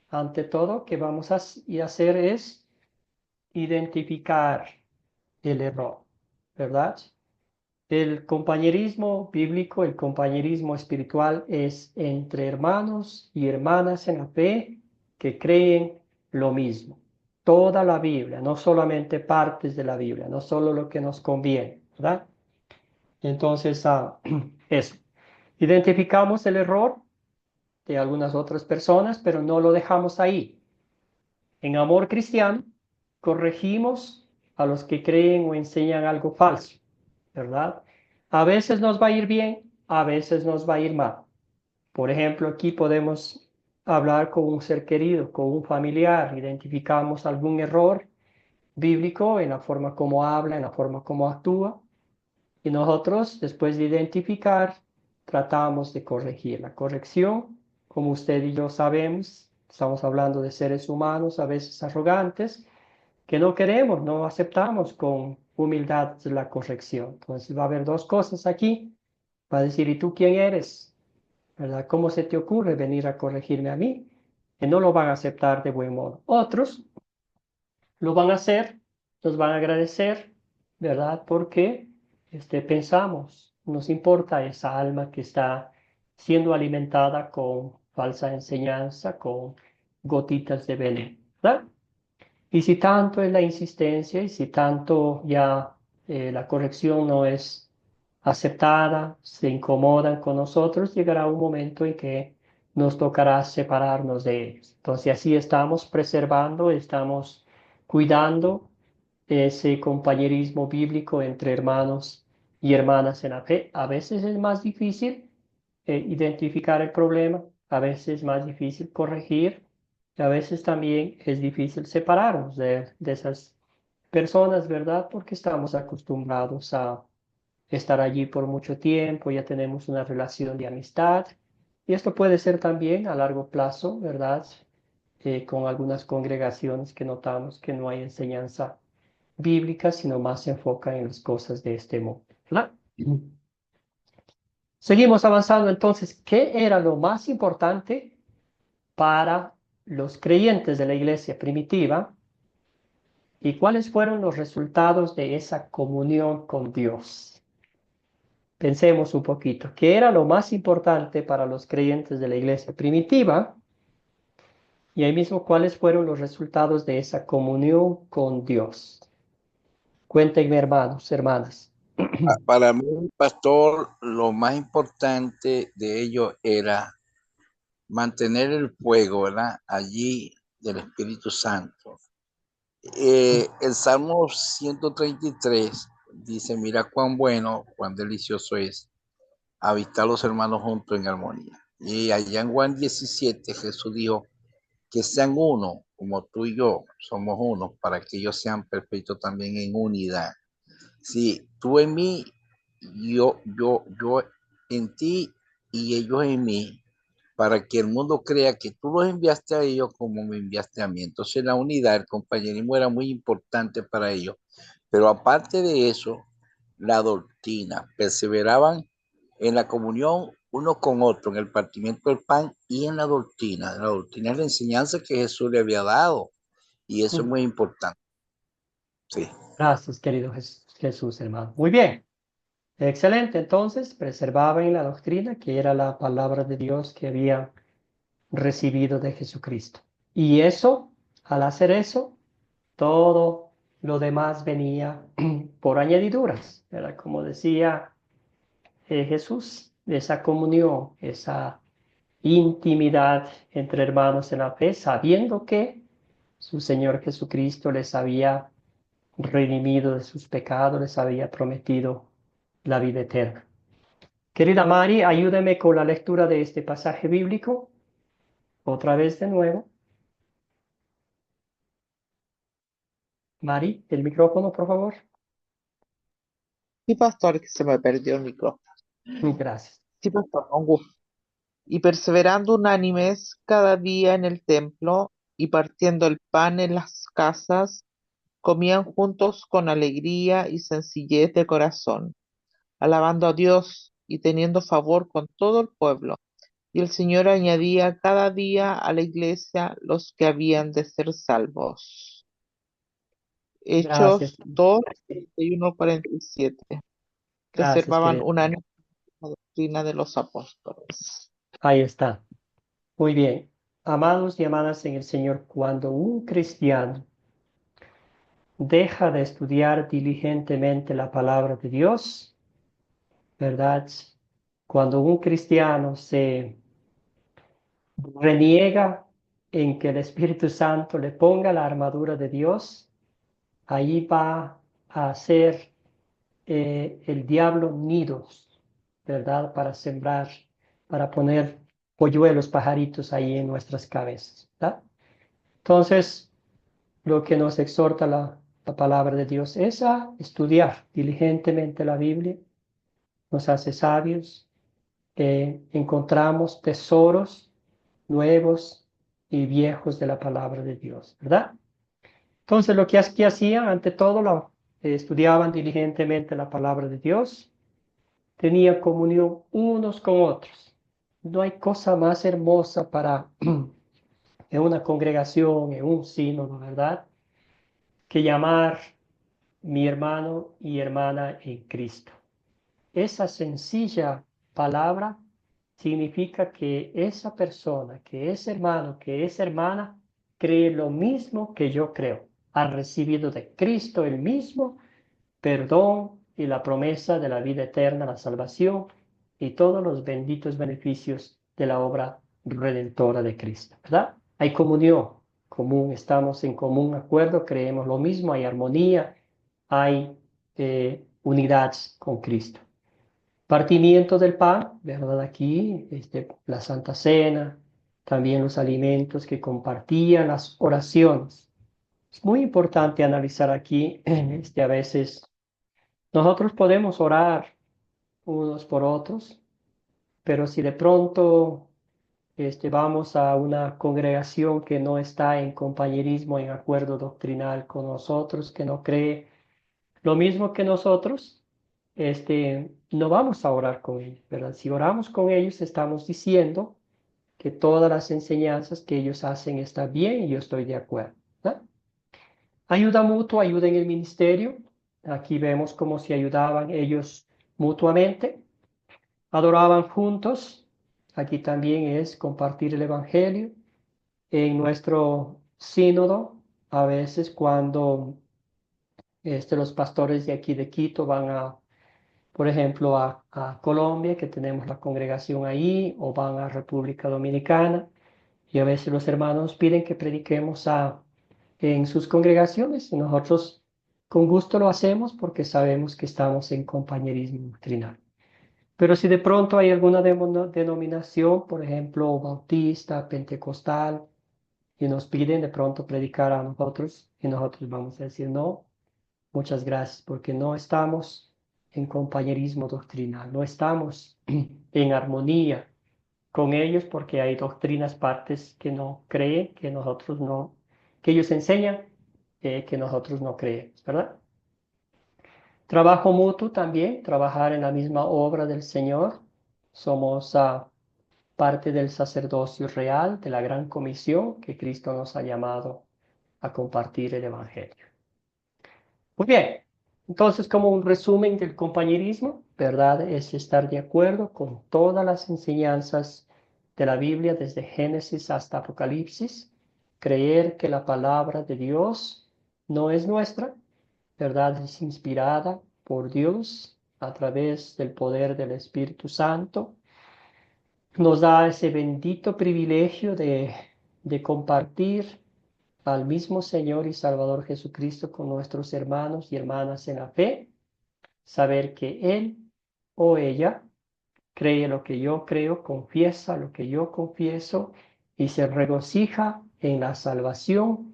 Ante todo, que vamos a hacer es identificar el error, ¿verdad? El compañerismo bíblico, el compañerismo espiritual es entre hermanos y hermanas en la fe que creen lo mismo. Toda la Biblia, no solamente partes de la Biblia, no solo lo que nos conviene, ¿verdad? Entonces, eso. Identificamos el error de algunas otras personas, pero no lo dejamos ahí. En amor cristiano, corregimos a los que creen o enseñan algo falso, ¿verdad? A veces nos va a ir bien, a veces nos va a ir mal. Por ejemplo, aquí podemos hablar con un ser querido, con un familiar, identificamos algún error bíblico en la forma como habla, en la forma como actúa, y nosotros, después de identificar, tratamos de corregir. La corrección, como usted y yo sabemos, estamos hablando de seres humanos, a veces arrogantes, que no queremos, no aceptamos con humildad la corrección. Entonces va a haber dos cosas aquí. Va a decir, ¿y tú quién eres? ¿Verdad? ¿Cómo se te ocurre venir a corregirme a mí? Que no lo van a aceptar de buen modo. Otros lo van a hacer, nos van a agradecer, ¿verdad? Porque pensamos, nos importa esa alma que está siendo alimentada con falsa enseñanza, con gotitas de veneno, ¿verdad? Y si tanto es la insistencia y si tanto ya la corrección no es aceptada, se incomodan con nosotros, llegará un momento en que nos tocará separarnos de ellos. Entonces así estamos preservando, estamos cuidando ese compañerismo bíblico entre hermanos y hermanas en la fe. A veces es más difícil identificar el problema, a veces es más difícil corregir, y a veces también es difícil separarnos de esas personas, ¿verdad? Porque estamos acostumbrados a estar allí por mucho tiempo, ya tenemos una relación de amistad, y esto puede ser también a largo plazo, ¿verdad? Con algunas congregaciones que notamos que no hay enseñanza bíblica, sino más se enfoca en las cosas de este mundo, ¿verdad? Seguimos avanzando entonces. ¿Qué era lo más importante para los creyentes de la iglesia primitiva? ¿Y cuáles fueron los resultados de esa comunión con Dios? Pensemos un poquito. ¿Qué era lo más importante para los creyentes de la iglesia primitiva? Y ahí mismo, ¿cuáles fueron los resultados de esa comunión con Dios? Cuéntenme, hermanos, hermanas. Para mí, pastor, lo más importante de ello era mantener el fuego, ¿verdad? Allí del Espíritu Santo. El Salmo 133 dice, mira cuán bueno, cuán delicioso es habitar los hermanos juntos en armonía. Y allá en Juan 17 Jesús dijo, que sean uno, como tú y yo somos uno, para que ellos sean perfectos también en unidad. Si tú en mí, yo en ti y ellos en mí, para que el mundo crea que tú los enviaste a ellos como me enviaste a mí. Entonces la unidad, el compañerismo era muy importante para ellos. Pero aparte de eso, la doctrina, perseveraban en la comunión uno con otro, en el partimiento del pan y en la doctrina. La doctrina es la enseñanza que Jesús le había dado y eso es muy importante. Sí. Gracias, querido Jesús, hermano. Muy bien. Excelente. Entonces, preservaban la doctrina que era la palabra de Dios que habían recibido de Jesucristo. Y eso, al hacer eso, todo lo demás venía por añadiduras, ¿verdad? Como decía Jesús, esa comunión, esa intimidad entre hermanos en la fe, sabiendo que su Señor Jesucristo les había redimido de sus pecados, les había prometido la vida eterna. Querida Mari, ayúdame con la lectura de este pasaje bíblico, otra vez de nuevo. Mari, el micrófono, por favor. Sí, pastor, que se me perdió el micrófono. Gracias. Sí, pastor, con gusto. Y perseverando unánimes cada día en el templo y partiendo el pan en las casas, comían juntos con alegría y sencillez de corazón, alabando a Dios y teniendo favor con todo el pueblo. Y el Señor añadía cada día a la iglesia los que habían de ser salvos. Gracias. Hechos 2, 31, 47. Gracias, Preservaban querido. unánimemente la doctrina de los apóstoles. Ahí está. Muy bien. Amados y amadas en el Señor, cuando un cristiano deja de estudiar diligentemente la palabra de Dios, ¿verdad? Cuando un cristiano se reniega en que el Espíritu Santo le ponga la armadura de Dios, ahí va a hacer el diablo nidos, ¿verdad? Para sembrar, para poner polluelos, pajaritos ahí en nuestras cabezas, ¿verdad? Entonces, lo que nos exhorta la palabra de Dios es a estudiar diligentemente la Biblia, nos hace sabios, encontramos tesoros nuevos y viejos de la palabra de Dios, ¿verdad? Entonces, lo que aquí hacían, ante todo, estudiaban diligentemente la palabra de Dios, tenían comunión unos con otros. No hay cosa más hermosa para en una congregación, en un sínodo, ¿verdad? Que llamar mi hermano y hermana en Cristo. Esa sencilla palabra significa que esa persona, que es hermano, que es hermana, cree lo mismo que yo creo. Ha recibido de Cristo el mismo perdón y la promesa de la vida eterna, la salvación y todos los benditos beneficios de la obra redentora de Cristo, ¿verdad? Hay comunión común, estamos en común acuerdo, creemos lo mismo, hay armonía, hay unidad con Cristo. Partimiento del pan, ¿verdad? Aquí, la Santa Cena, también los alimentos que compartían, las oraciones. Es muy importante analizar aquí, a veces nosotros podemos orar unos por otros, pero si de pronto vamos a una congregación que no está en compañerismo, en acuerdo doctrinal con nosotros, que no cree lo mismo que nosotros, no vamos a orar con ellos, ¿verdad? Si oramos con ellos, estamos diciendo que todas las enseñanzas que ellos hacen están bien y yo estoy de acuerdo, ¿verdad? Ayuda mutua, ayuda en el ministerio. Aquí vemos cómo se ayudaban ellos mutuamente. Adoraban juntos. Aquí también es compartir el Evangelio. En nuestro sínodo, a veces cuando Los pastores de aquí de Quito van por ejemplo, a Colombia, que tenemos la congregación ahí, o van a República Dominicana, y a veces los hermanos piden que prediquemos en sus congregaciones, y nosotros con gusto lo hacemos porque sabemos que estamos en compañerismo doctrinal. Pero si de pronto hay alguna denominación, por ejemplo, bautista, pentecostal, y nos piden de pronto predicar a nosotros, y nosotros vamos a decir no, muchas gracias, porque no estamos en compañerismo doctrinal, no estamos en armonía con ellos porque hay doctrinas, partes que no creen, que nosotros no, que ellos enseñan, que nosotros no creemos, ¿verdad? Trabajo mutuo también, trabajar en la misma obra del Señor. Somos parte del sacerdocio real, de la gran comisión que Cristo nos ha llamado a compartir el Evangelio. Muy bien, entonces como un resumen del compañerismo, ¿verdad? Es estar de acuerdo con todas las enseñanzas de la Biblia, desde Génesis hasta Apocalipsis, creer que la palabra de Dios no es nuestra, ¿verdad? Es inspirada por Dios a través del poder del Espíritu Santo. Nos da ese bendito privilegio de compartir al mismo Señor y Salvador Jesucristo con nuestros hermanos y hermanas en la fe, saber que Él o ella cree lo que yo creo, confiesa lo que yo confieso y se regocija en la salvación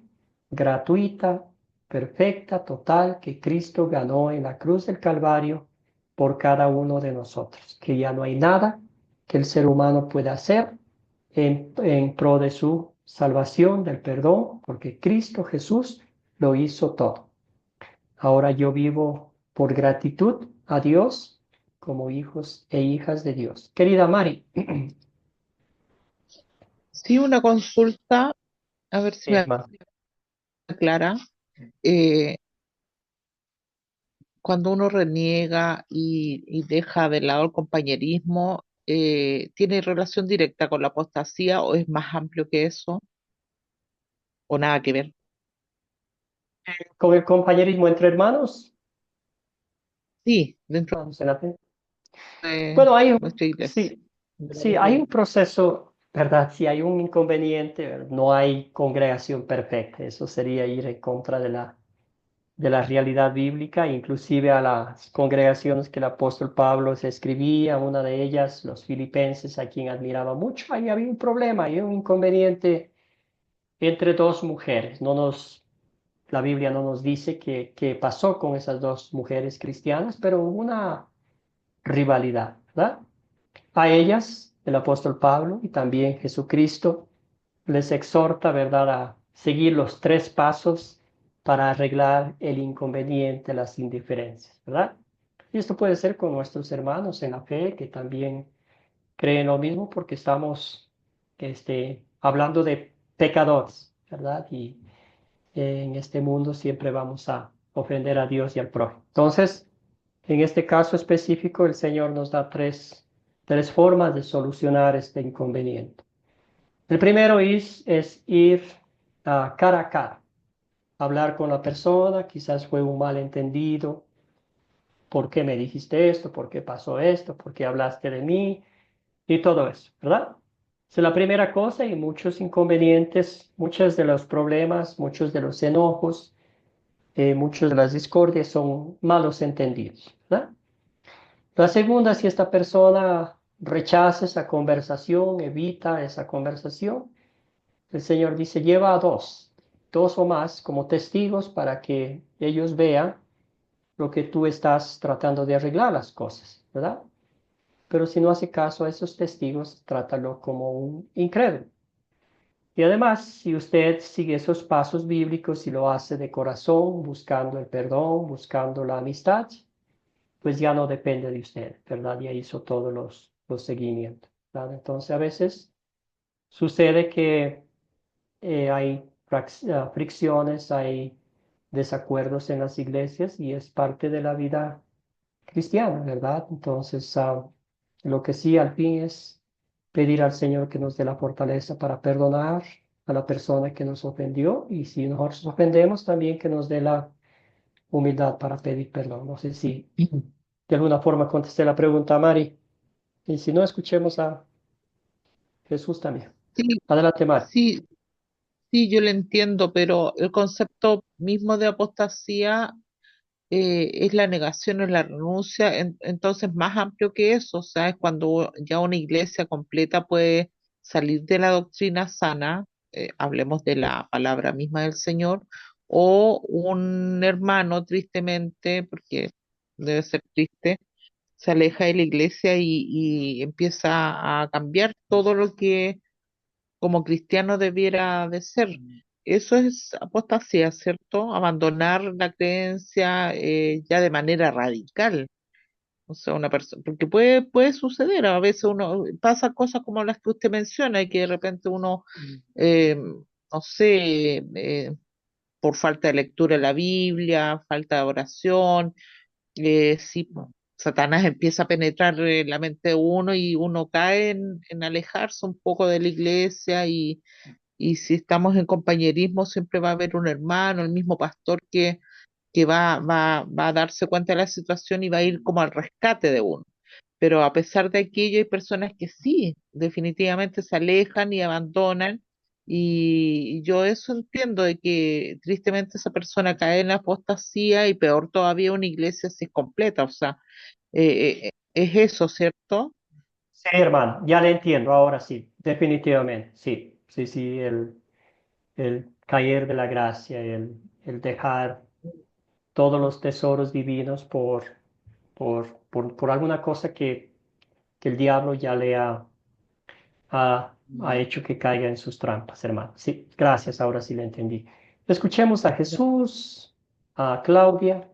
gratuita, perfecta, total que Cristo ganó en la cruz del Calvario por cada uno de nosotros, que ya no hay nada que el ser humano pueda hacer en pro de su salvación, del perdón, porque Cristo Jesús lo hizo todo. Ahora yo vivo por gratitud a Dios como hijos e hijas de Dios. Querida Mari. Sí, una consulta, a ver si Sí, me hermano. aclara. Eh, Cuando uno reniega y deja de lado el compañerismo, ¿tiene relación directa con la apostasía o es más amplio que eso? ¿O nada que ver? Con el compañerismo entre hermanos, Sí, dentro vamos en la fe. de Bueno, nuestra iglesia. sí, hay un proceso, ¿verdad? Si hay un inconveniente, ¿verdad? No hay congregación perfecta. Eso sería ir en contra de la realidad bíblica, inclusive a las congregaciones que el apóstol Pablo se escribía, una de ellas, los filipenses, a quien admiraba mucho. Ahí había un problema, hay un inconveniente entre dos mujeres. La Biblia no nos dice qué pasó con esas dos mujeres cristianas, pero hubo una rivalidad, ¿verdad? A ellas, el apóstol Pablo y también Jesucristo les exhorta, ¿verdad?, a seguir los 3 pasos para arreglar el inconveniente, las indiferencias, ¿verdad? Y esto puede ser con nuestros hermanos en la fe que también creen lo mismo porque estamos hablando de pecadores, ¿verdad? Y en este mundo siempre vamos a ofender a Dios y al prójimo. Entonces, en este caso específico, el Señor nos da tres formas de solucionar este inconveniente. El primero es ir cara a cara, hablar con la persona, quizás fue un malentendido, ¿por qué me dijiste esto? ¿Por qué pasó esto? ¿Por qué hablaste de mí? Y todo eso, ¿verdad? Esa es la primera cosa y muchos inconvenientes, muchos de los problemas, muchos de los enojos, muchas de las discordias son malos entendidos, ¿verdad? La segunda, si esta persona rechaza esa conversación, evita esa conversación, el Señor dice, lleva a dos o más como testigos para que ellos vean lo que tú estás tratando de arreglar las cosas, ¿verdad? Pero si no hace caso a esos testigos, trátalo como un incrédulo. Y además, si usted sigue esos pasos bíblicos y lo hace de corazón, buscando el perdón, buscando la amistad, pues ya no depende de usted, ¿verdad? Ya hizo todos los seguimientos, ¿verdad? Entonces, a veces sucede que hay fricciones, hay desacuerdos en las iglesias y es parte de la vida cristiana, ¿verdad? Entonces, lo que sí al fin es pedir al Señor que nos dé la fortaleza para perdonar a la persona que nos ofendió y si nosotros ofendemos también que nos dé humildad para pedir perdón. No sé si de alguna forma contesté la pregunta a Mari. Y si no, escuchemos a Jesús también. Sí, Adelante, Mari. sí, sí, yo lo entiendo, pero el concepto mismo de apostasía es la negación, es la renuncia, entonces más amplio que eso, o sea, es cuando ya una iglesia completa puede salir de la doctrina sana, hablemos de la palabra misma del Señor, o un hermano tristemente, porque debe ser triste, se aleja de la iglesia y empieza a cambiar todo lo que como cristiano debiera de ser. Eso es apostasía, ¿cierto? Abandonar la creencia ya de manera radical. O sea, una persona, porque puede suceder, a veces uno pasa cosas como las que usted menciona y que de repente uno, no sé, por falta de lectura de la Biblia, falta de oración, sí, Satanás empieza a penetrar la mente de uno y uno cae en alejarse un poco de la iglesia y si estamos en compañerismo siempre va a haber un hermano, el mismo pastor que va a darse cuenta de la situación y va a ir como al rescate de uno. Pero a pesar de aquello hay personas que sí, definitivamente se alejan y abandonan y yo eso entiendo de que tristemente esa persona cae en la apostasía y peor todavía una iglesia si es completa, o sea, es eso, ¿cierto? Sí, hermano, ya le entiendo, ahora sí, definitivamente, sí, sí, sí, el caer de la gracia, el dejar todos los tesoros divinos por alguna cosa que el diablo ya le ha hecho que caiga en sus trampas, hermano. Sí, gracias, ahora sí le entendí. Escuchemos a Jesús, a Claudia.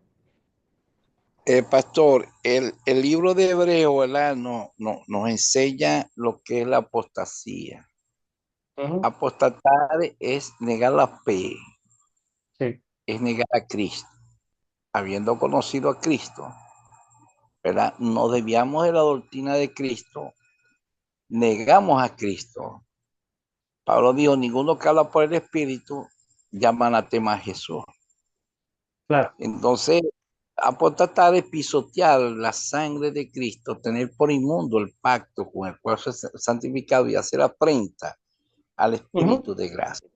Pastor, el libro de Hebreo, ¿verdad? Nos enseña lo que es la apostasía. Ujú, Apostatar es negar la fe, sí, es negar a Cristo. Habiendo conocido a Cristo, ¿verdad? Nos desviamos de la doctrina de Cristo, negamos a Cristo. Pablo dijo, ninguno que habla por el Espíritu llama anatema a Jesús. claro. Entonces, apostatar es pisotear la sangre de Cristo, tener por inmundo el pacto con el cual es santificado y hacer afrenta al Ujú, Espíritu de gracia.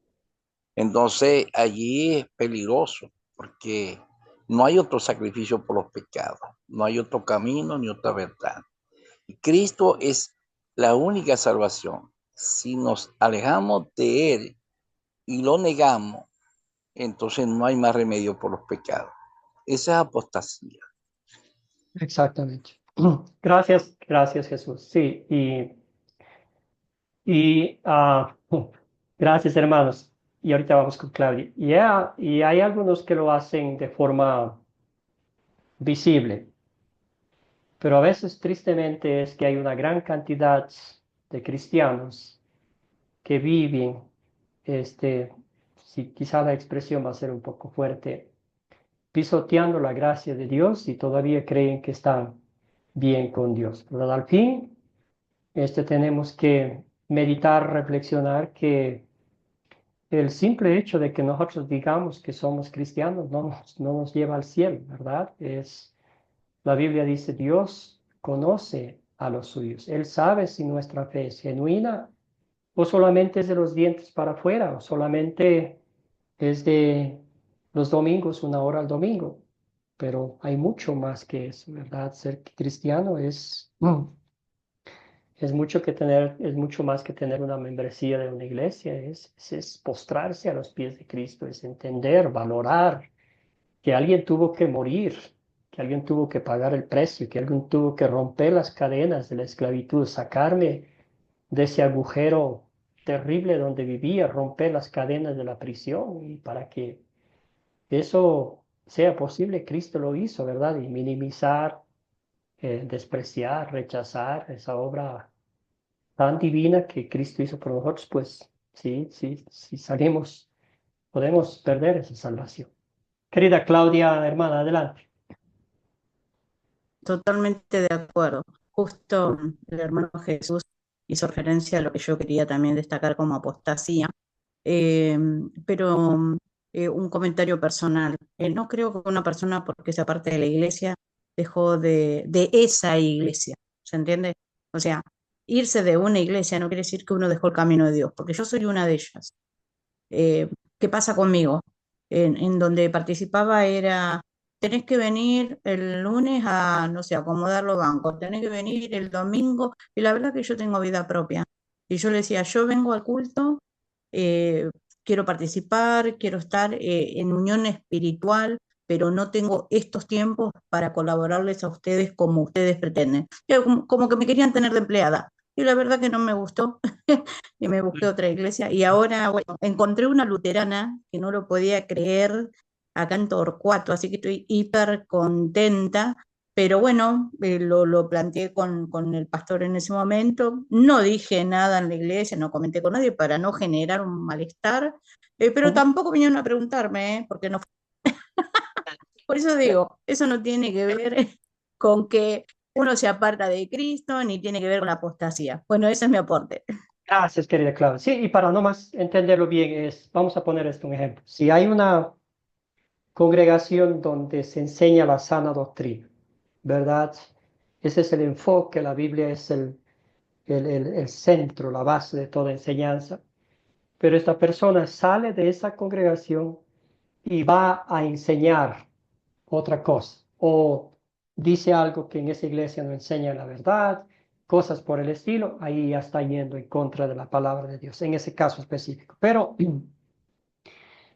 Entonces, allí es peligroso porque no hay otro sacrificio por los pecados, no hay otro camino ni otra verdad. Y Cristo es la única salvación. Si nos alejamos de Él y lo negamos, entonces no hay más remedio por los pecados. Esa es apostasía. exactamente. Gracias, gracias Jesús. Sí, y gracias hermanos. Y ahorita vamos con Claudia. Y hay algunos que lo hacen de forma visible, pero a veces tristemente es que hay una gran cantidad de cristianos que viven, si quizá la expresión va a ser un poco fuerte, pisoteando la gracia de Dios y todavía creen que están bien con Dios. Pero al fin, tenemos que meditar, reflexionar que el simple hecho de que nosotros digamos que somos cristianos no nos lleva al cielo, ¿verdad? La Biblia dice, Dios conoce a los suyos. Él sabe si nuestra fe es genuina o solamente es de los dientes para afuera, o solamente es de los domingos, una hora al domingo. Pero hay mucho más que eso, ¿verdad? Ser cristiano es mucho más que tener una membresía de una iglesia, es postrarse a los pies de Cristo, es entender, valorar que alguien tuvo que morir, que alguien tuvo que pagar el precio, que alguien tuvo que romper las cadenas de la esclavitud, sacarme de ese agujero terrible donde vivía, romper las cadenas de la prisión y para que eso sea posible, Cristo lo hizo, ¿verdad? Y minimizar, despreciar, rechazar esa obra tan divina que Cristo hizo por nosotros, pues sí, sí, sí salimos, podemos perder esa salvación. Querida Claudia, hermana, adelante. Totalmente de acuerdo. Justo el hermano Jesús hizo referencia a lo que yo quería también destacar como apostasía, pero un comentario personal. No creo que una persona, porque sea parte de la iglesia, dejó de esa iglesia, ¿se entiende? O sea, irse de una iglesia no quiere decir que uno dejó el camino de Dios, porque yo soy una de ellas. ¿Qué pasa conmigo? En donde participaba era, tenés que venir el lunes a, no sé, acomodar los bancos, tenés que venir el domingo, y la verdad que yo tengo vida propia. Y yo le decía, yo vengo al culto, eh, quiero participar, quiero estar en unión espiritual, pero no tengo estos tiempos para colaborarles a ustedes como ustedes pretenden. Como que me querían tener de empleada. Y la verdad que no me gustó. Y me busqué otra iglesia. Y ahora, bueno, encontré una luterana que no lo podía creer acá en Torcuato, así que estoy hiper contenta. Pero bueno, lo planteé con el pastor en ese momento. No dije nada en la iglesia, no comenté con nadie para no generar un malestar, pero Ujú. tampoco vinieron a preguntarme, porque no. Por eso digo, eso no tiene que ver con que uno se aparta de Cristo, ni tiene que ver con la apostasía. Bueno, ese es mi aporte. Gracias, querida Claudia. Sí, y para no más entenderlo bien, vamos a poner esto un ejemplo. Si hay una congregación donde se enseña la sana doctrina, ¿verdad? Ese es el enfoque, la Biblia es el centro, la base de toda enseñanza. Pero esta persona sale de esa congregación y va a enseñar otra cosa, o dice algo que en esa iglesia no enseña la verdad, cosas por el estilo, ahí ya está yendo en contra de la palabra de Dios, en ese caso específico. Pero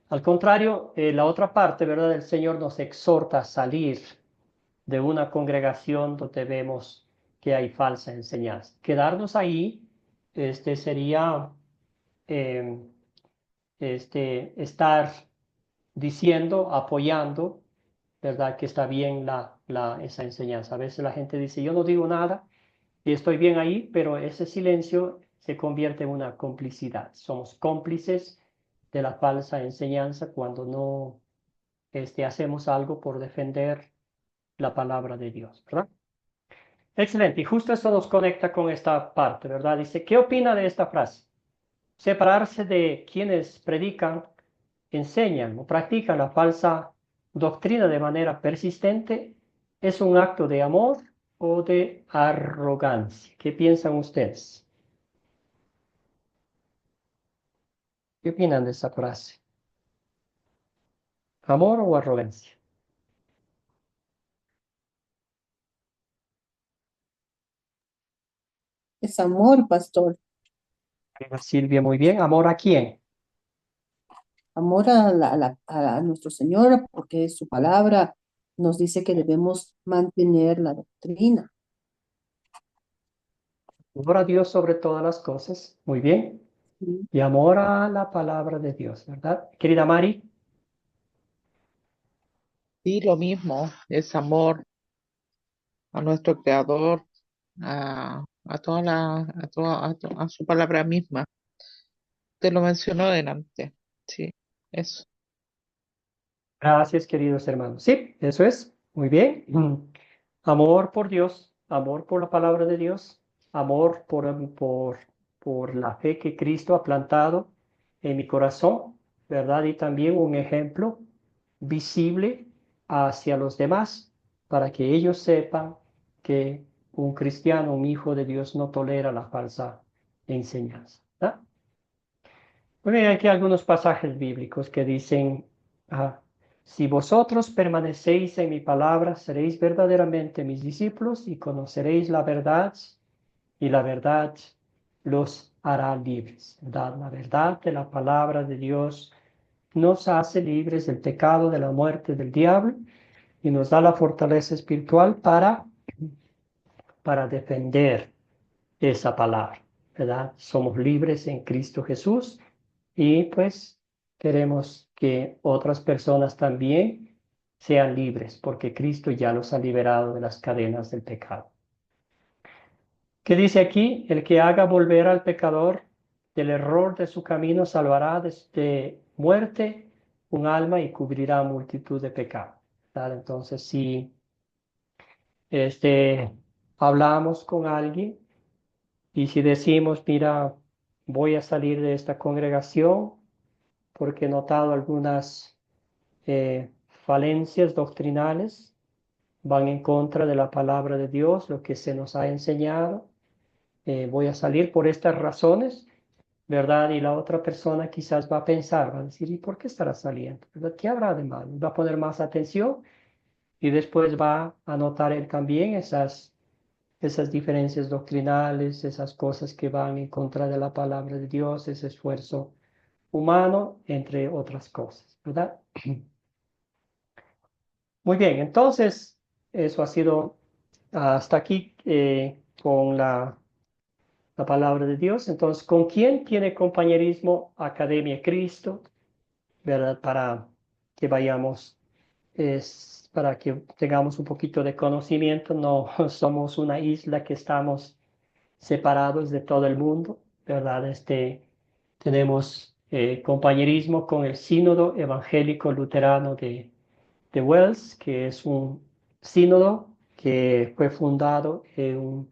al contrario, la otra parte, ¿verdad? El Señor nos exhorta a salir de una congregación donde vemos que hay falsa enseñanza. Quedarnos ahí, sería eh, estar diciendo, apoyando, ¿verdad? Que está bien esa enseñanza. A veces la gente dice, yo no digo nada y estoy bien ahí, pero ese silencio se convierte en una complicidad. Somos cómplices de la falsa enseñanza cuando no hacemos algo por defender la palabra de Dios, ¿verdad? Excelente, y justo eso nos conecta con esta parte, ¿verdad? Dice, ¿qué opina de esta frase? Separarse de quienes predican, enseñan o practican la falsa doctrina de manera persistente es un acto de amor o de arrogancia. ¿Qué piensan ustedes? ¿Qué opinan de esa frase? ¿Amor o arrogancia? Es amor, pastor. Silvia, muy bien. ¿Amor a quién? Amor a nuestro Señor, porque su palabra nos dice que debemos mantener la doctrina. Amor a Dios sobre todas las cosas. Muy bien. ¿Sí? Y amor a la palabra de Dios, ¿verdad? Querida Mari. Sí, lo mismo, es amor a nuestro Creador, a su palabra misma. Te lo mencionó delante. Sí, eso. Gracias, queridos hermanos. Sí, eso es. Muy bien. Amor por Dios, amor por la palabra de Dios, amor por la fe que Cristo ha plantado en mi corazón, ¿verdad? Y también un ejemplo visible hacia los demás para que ellos sepan que un cristiano, un hijo de Dios, no tolera la falsa enseñanza, ¿verdad? Muy bien, aquí algunos pasajes bíblicos que dicen, ah, si vosotros permanecéis en mi palabra, seréis verdaderamente mis discípulos y conoceréis la verdad, y la verdad los hará libres, ¿verdad? La verdad de la palabra de Dios nos hace libres del pecado, de la muerte, del diablo, y nos da la fortaleza espiritual para defender esa palabra, ¿verdad? Somos libres en Cristo Jesús y pues queremos que otras personas también sean libres porque Cristo ya los ha liberado de las cadenas del pecado. ¿Qué dice aquí? El que haga volver al pecador del error de su camino salvará de muerte un alma y cubrirá multitud de pecados, ¿verdad? Entonces, si hablamos con alguien y si decimos, mira, voy a salir de esta congregación porque he notado algunas falencias doctrinales, van en contra de la palabra de Dios, lo que se nos ha enseñado. Voy a salir por estas razones, ¿verdad? Y la otra persona quizás va a pensar, va a decir, ¿y por qué estará saliendo? ¿Verdad? ¿Qué habrá de mal? Va a poner más atención y después va a notar él también esas diferencias doctrinales, esas cosas que van en contra de la palabra de Dios, ese esfuerzo humano, entre otras cosas, ¿verdad? Muy bien, entonces eso ha sido hasta aquí con la palabra de Dios. Entonces, ¿con quién tiene compañerismo Academia Cristo? ¿Verdad? Para que vayamos, para que tengamos un poquito de conocimiento. No somos una isla que estamos separados de todo el mundo, ¿verdad? Tenemos compañerismo con el Sínodo Evangélico Luterano de Wells, que es un sínodo que fue fundado en un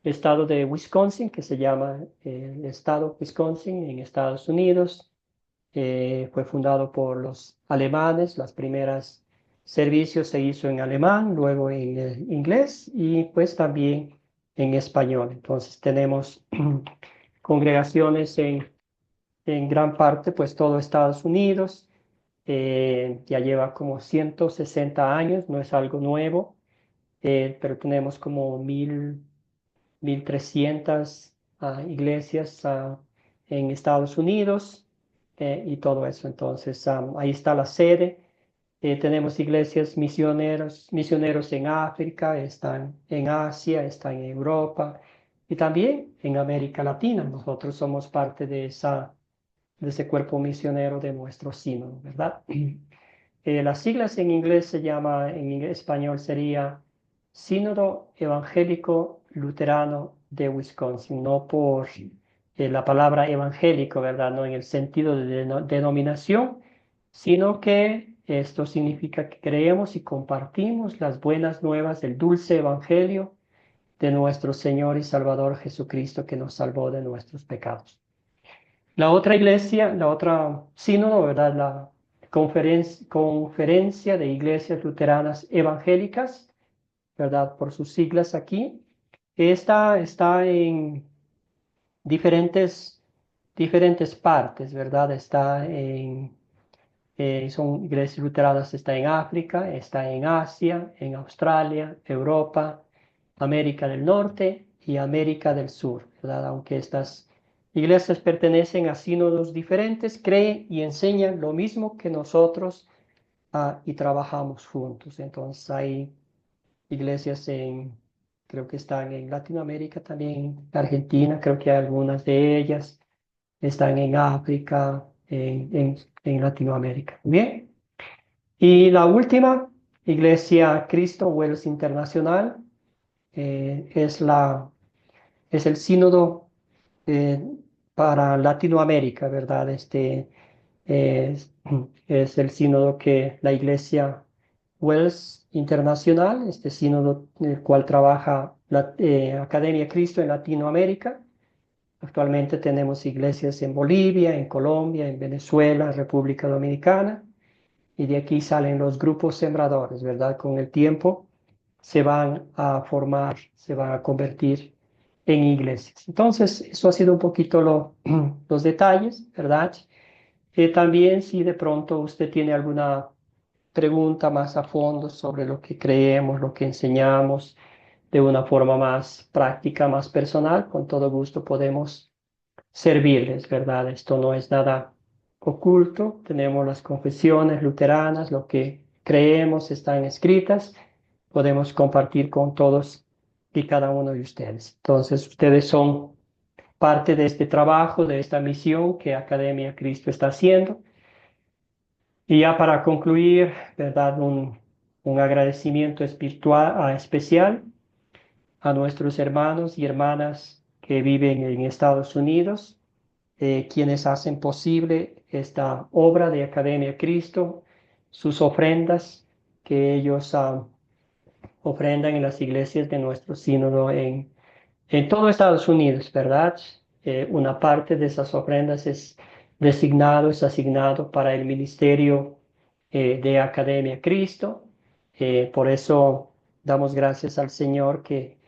estado de Wisconsin, que se llama el estado Wisconsin en Estados Unidos. Fue fundado por los alemanes. Las primeras servicios se hizo en alemán, luego en inglés y pues también en español. Entonces tenemos congregaciones en gran parte, pues todo Estados Unidos. Ya lleva como 160 años, no es algo nuevo, pero tenemos como 1.300 iglesias en Estados Unidos y todo eso. Entonces, ahí está la sede. Tenemos iglesias misioneros en África, están en Asia, están en Europa y también en América Latina. Nosotros somos parte de ese cuerpo misionero de nuestro sínodo, ¿verdad? Las siglas en inglés se llama, en español sería Sínodo Evangélico Luterano de Wisconsin, no por la palabra evangélico, ¿verdad? No en el sentido de denominación, sino que esto significa que creemos y compartimos las buenas nuevas del dulce evangelio de nuestro Señor y Salvador Jesucristo, que nos salvó de nuestros pecados. La otra iglesia, la otra sínodo, ¿verdad? La Conferencia de Iglesias Luteranas Evangélicas, ¿verdad? Por sus siglas aquí. Esta está en diferentes partes, ¿verdad? Son iglesias luteranas, está en África, está en Asia, en Australia, Europa, América del Norte y América del Sur, ¿verdad? Aunque estas iglesias pertenecen a sínodos diferentes, creen y enseñan lo mismo que nosotros y trabajamos juntos. Entonces hay iglesias creo que están en Latinoamérica también, en Argentina, creo que hay algunas de ellas, están en África, en Latinoamérica. Bien. Y la última, Iglesia Cristo Wells Internacional, es el sínodo eh, para Latinoamérica, ¿verdad? Es, es el sínodo que la Iglesia Wells Internacional, este sínodo en el cual trabaja la Academia Cristo en Latinoamérica. Actualmente tenemos iglesias en Bolivia, en Colombia, en Venezuela, República Dominicana, y de aquí salen los grupos sembradores, ¿verdad? Con el tiempo se van a formar, se van a convertir en iglesias. Entonces, eso ha sido un poquito los detalles, ¿verdad? También si de pronto usted tiene alguna pregunta más a fondo sobre lo que creemos, lo que enseñamos, de una forma más práctica, más personal, con todo gusto podemos servirles, ¿verdad? Esto no es nada oculto, tenemos las confesiones luteranas, lo que creemos están escritas, podemos compartir con todos y cada uno de ustedes. Entonces, ustedes son parte de este trabajo, de esta misión que Academia Cristo está haciendo. Y ya para concluir, ¿verdad? Un agradecimiento especial a nuestros hermanos y hermanas que viven en Estados Unidos, quienes hacen posible esta obra de Academia Cristo, sus ofrendas que ellos ofrendan en las iglesias de nuestro sínodo en todo Estados Unidos, ¿verdad? Una parte de esas ofrendas es designado, es asignado para el ministerio de Academia Cristo. Por eso damos gracias al Señor que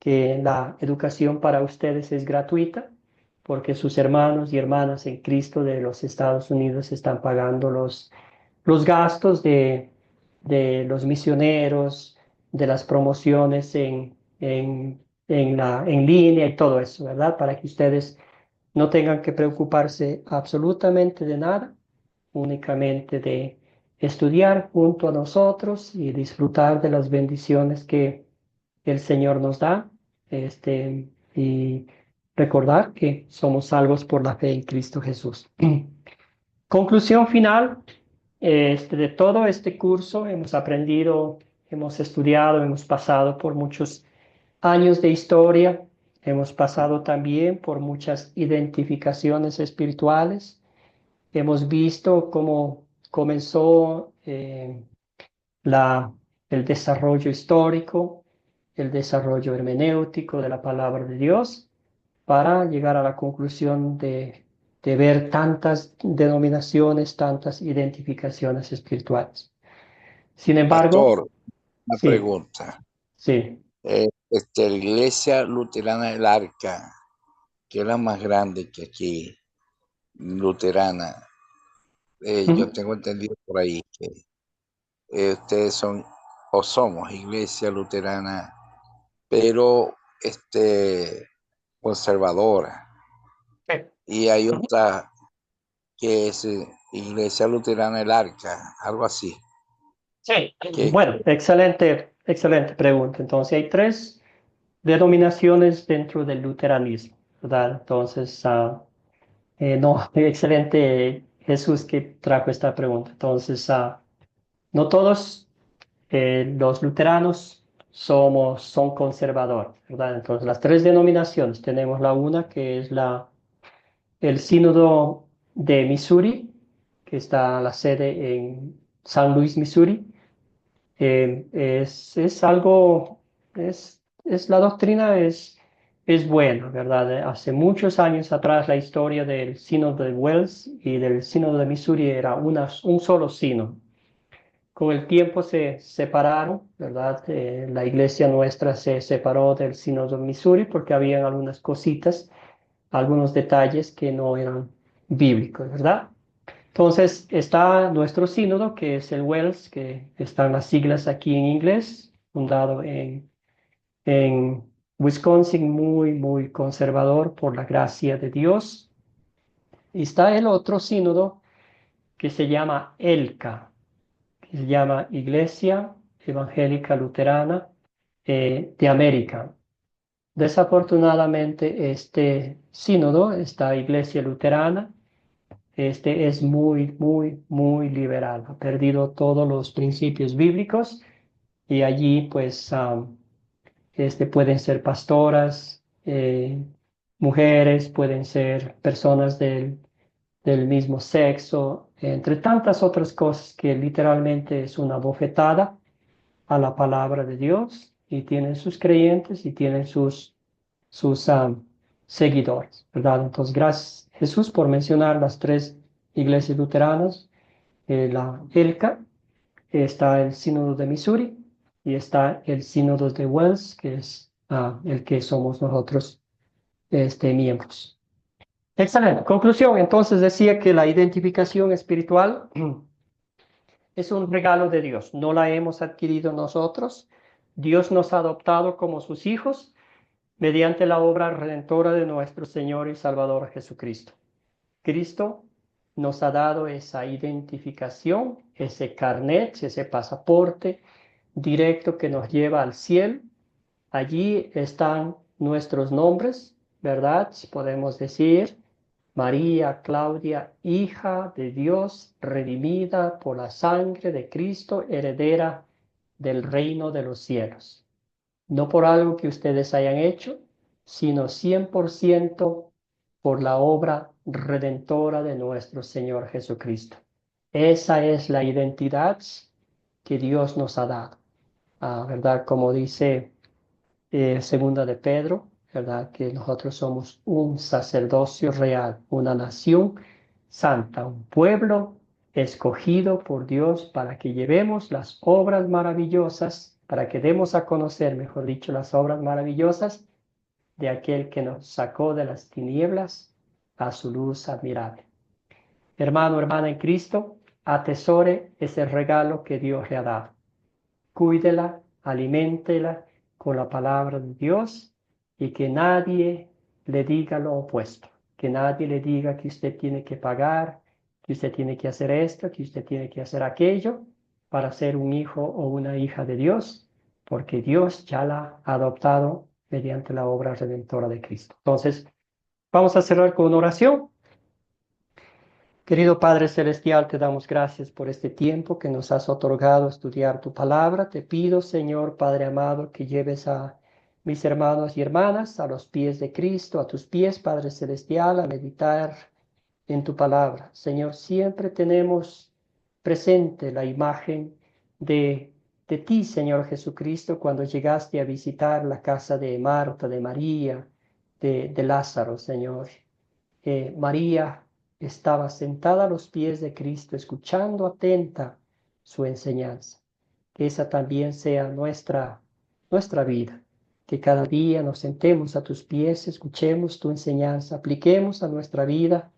la educación para ustedes es gratuita, porque sus hermanos y hermanas en Cristo de los Estados Unidos están pagando los gastos de los misioneros, de las promociones en línea y todo eso, ¿verdad? Para que ustedes no tengan que preocuparse absolutamente de nada, únicamente de estudiar junto a nosotros y disfrutar de las bendiciones que el Señor nos da, y recordar que somos salvos por la fe en Cristo Jesús. Conclusión final, de todo este curso hemos aprendido, hemos estudiado, hemos pasado por muchos años de historia, hemos pasado también por muchas identificaciones espirituales, hemos visto cómo comenzó la, el desarrollo histórico, el desarrollo hermenéutico de la palabra de Dios, para llegar a la conclusión de ver tantas denominaciones, tantas identificaciones espirituales. Sin embargo, Pastor, una sí, pregunta. sí. La Iglesia Luterana del Arca, que es la más grande que aquí, luterana, yo tengo entendido por ahí que ustedes son o somos Iglesia Luterana, pero conservadora. Y hay otra que es Iglesia Luterana del Arca, algo así. Sí, bueno, excelente pregunta. Entonces, hay tres denominaciones dentro del luteranismo, ¿verdad? Entonces, no, excelente Jesús que trajo esta pregunta. Entonces, no todos los luteranos son conservadores, ¿verdad? Entonces, las tres denominaciones, tenemos la una que es el sínodo de Missouri, que está la sede en San Luis, Missouri. Es algo, la doctrina es buena, ¿verdad? Hace muchos años atrás la historia del sínodo de Wells y del sínodo de Missouri era un solo sínodo. Con el tiempo se separaron, ¿verdad? La iglesia nuestra se separó del sínodo de Missouri porque habían algunas cositas, algunos detalles que no eran bíblicos, ¿verdad? Entonces está nuestro sínodo, que es el Wells, que están las siglas aquí en inglés, fundado en Wisconsin, muy, muy conservador por la gracia de Dios. Y está el otro sínodo que se llama ELCA, que se llama Iglesia Evangélica Luterana de América. Desafortunadamente, este sínodo, esta iglesia luterana, es muy, muy, muy liberal. Ha perdido todos los principios bíblicos y allí, pues, pueden ser pastoras, mujeres, pueden ser personas del mismo sexo, entre tantas otras cosas que literalmente es una bofetada a la palabra de Dios y tienen sus creyentes y tienen sus seguidores, ¿verdad? Entonces, gracias Jesús por mencionar las tres iglesias luteranas, la ELCA, está el Sínodo de Missouri y está el Sínodo de Wells, que es el que somos nosotros miembros. Excelente. Conclusión, entonces decía que la identificación espiritual es un regalo de Dios, no la hemos adquirido nosotros. Dios nos ha adoptado como sus hijos mediante la obra redentora de nuestro Señor y Salvador Jesucristo. Cristo nos ha dado esa identificación, ese carnet, ese pasaporte directo que nos lleva al cielo. Allí están nuestros nombres, ¿verdad? Podemos decir María Claudia, hija de Dios, redimida por la sangre de Cristo, heredera del reino de los cielos. No por algo que ustedes hayan hecho, sino 100% por la obra redentora de nuestro Señor Jesucristo. Esa es la identidad que Dios nos ha dado, ¿verdad? Como dice segunda de Pedro, ¿verdad? Que nosotros somos un sacerdocio real, una nación santa, un pueblo escogido por Dios para que llevemos las obras maravillosas, para que demos a conocer, mejor dicho, las obras maravillosas de aquel que nos sacó de las tinieblas a su luz admirable. Hermano, hermana en Cristo, atesore ese regalo que Dios le ha dado. Cuídela, aliméntela con la palabra de Dios y que nadie le diga lo opuesto, que nadie le diga que usted tiene que pagar, que usted tiene que hacer esto, que usted tiene que hacer aquello para ser un hijo o una hija de Dios, porque Dios ya la ha adoptado mediante la obra redentora de Cristo. Entonces, vamos a cerrar con una oración. Querido Padre Celestial, te damos gracias por este tiempo que nos has otorgado a estudiar tu palabra. Te pido, Señor Padre amado, que lleves a mis hermanos y hermanas a los pies de Cristo, a tus pies, Padre Celestial, a meditar en tu palabra. Señor, siempre tenemos presente la imagen de ti, Señor Jesucristo, cuando llegaste a visitar la casa de Marta, de María, de Lázaro, Señor. María estaba sentada a los pies de Cristo, escuchando atenta su enseñanza. Que esa también sea nuestra vida. Que cada día nos sentemos a tus pies, escuchemos tu enseñanza, apliquemos a nuestra vida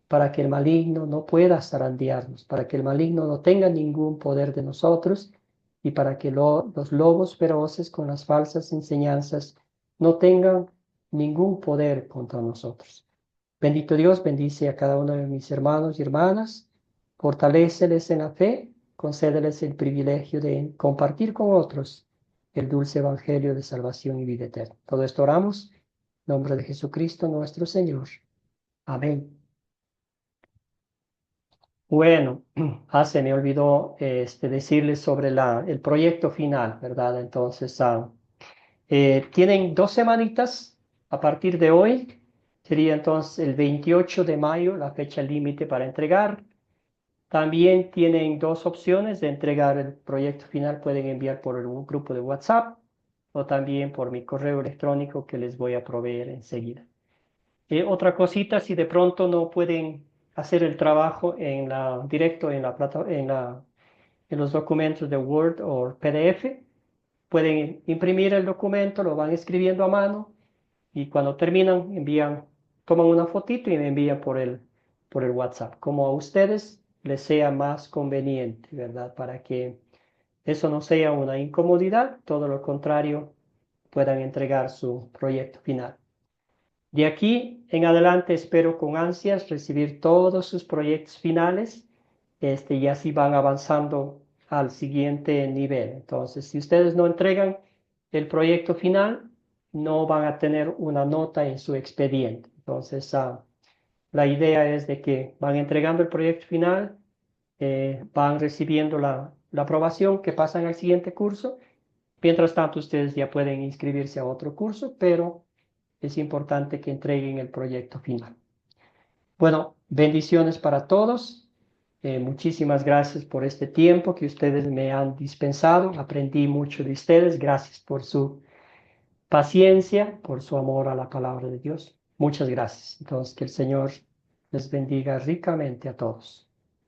para que el maligno no pueda zarandearnos, para que el maligno no tenga ningún poder de nosotros y para que los lobos feroces con las falsas enseñanzas no tengan ningún poder contra nosotros. Bendito Dios, bendice a cada uno de mis hermanos y hermanas, fortaléceles en la fe, concédeles el privilegio de compartir con otros el dulce evangelio de salvación y vida eterna. Todo esto oramos en nombre de Jesucristo nuestro Señor. Amén. Bueno, se me olvidó decirles sobre el proyecto final, ¿verdad? Entonces, tienen 2 semanitas a partir de hoy. Sería entonces el 28 de mayo la fecha límite para entregar. También tienen 2 opciones de entregar el proyecto final. Pueden enviar por un grupo de WhatsApp o también por mi correo electrónico que les voy a proveer enseguida. Otra cosita, si de pronto no pueden hacer el trabajo directo en los documentos de Word o PDF, pueden imprimir el documento, lo van escribiendo a mano y cuando terminan toman una fotito y me envían por el WhatsApp, como a ustedes les sea más conveniente, ¿verdad? Para que eso no sea una incomodidad, todo lo contrario, puedan entregar su proyecto final. De aquí en adelante espero con ansias recibir todos sus proyectos finales y así van avanzando al siguiente nivel. Entonces, si ustedes no entregan el proyecto final, no van a tener una nota en su expediente. Entonces, la idea es de que van entregando el proyecto final, van recibiendo la aprobación, que pasan al siguiente curso. Mientras tanto, ustedes ya pueden inscribirse a otro curso, pero es importante que entreguen el proyecto final. Bueno, bendiciones para todos. Muchísimas gracias por este tiempo que ustedes me han dispensado. Aprendí mucho de ustedes. Gracias por su paciencia, por su amor a la palabra de Dios. Muchas gracias. Entonces, que el Señor les bendiga ricamente a todos.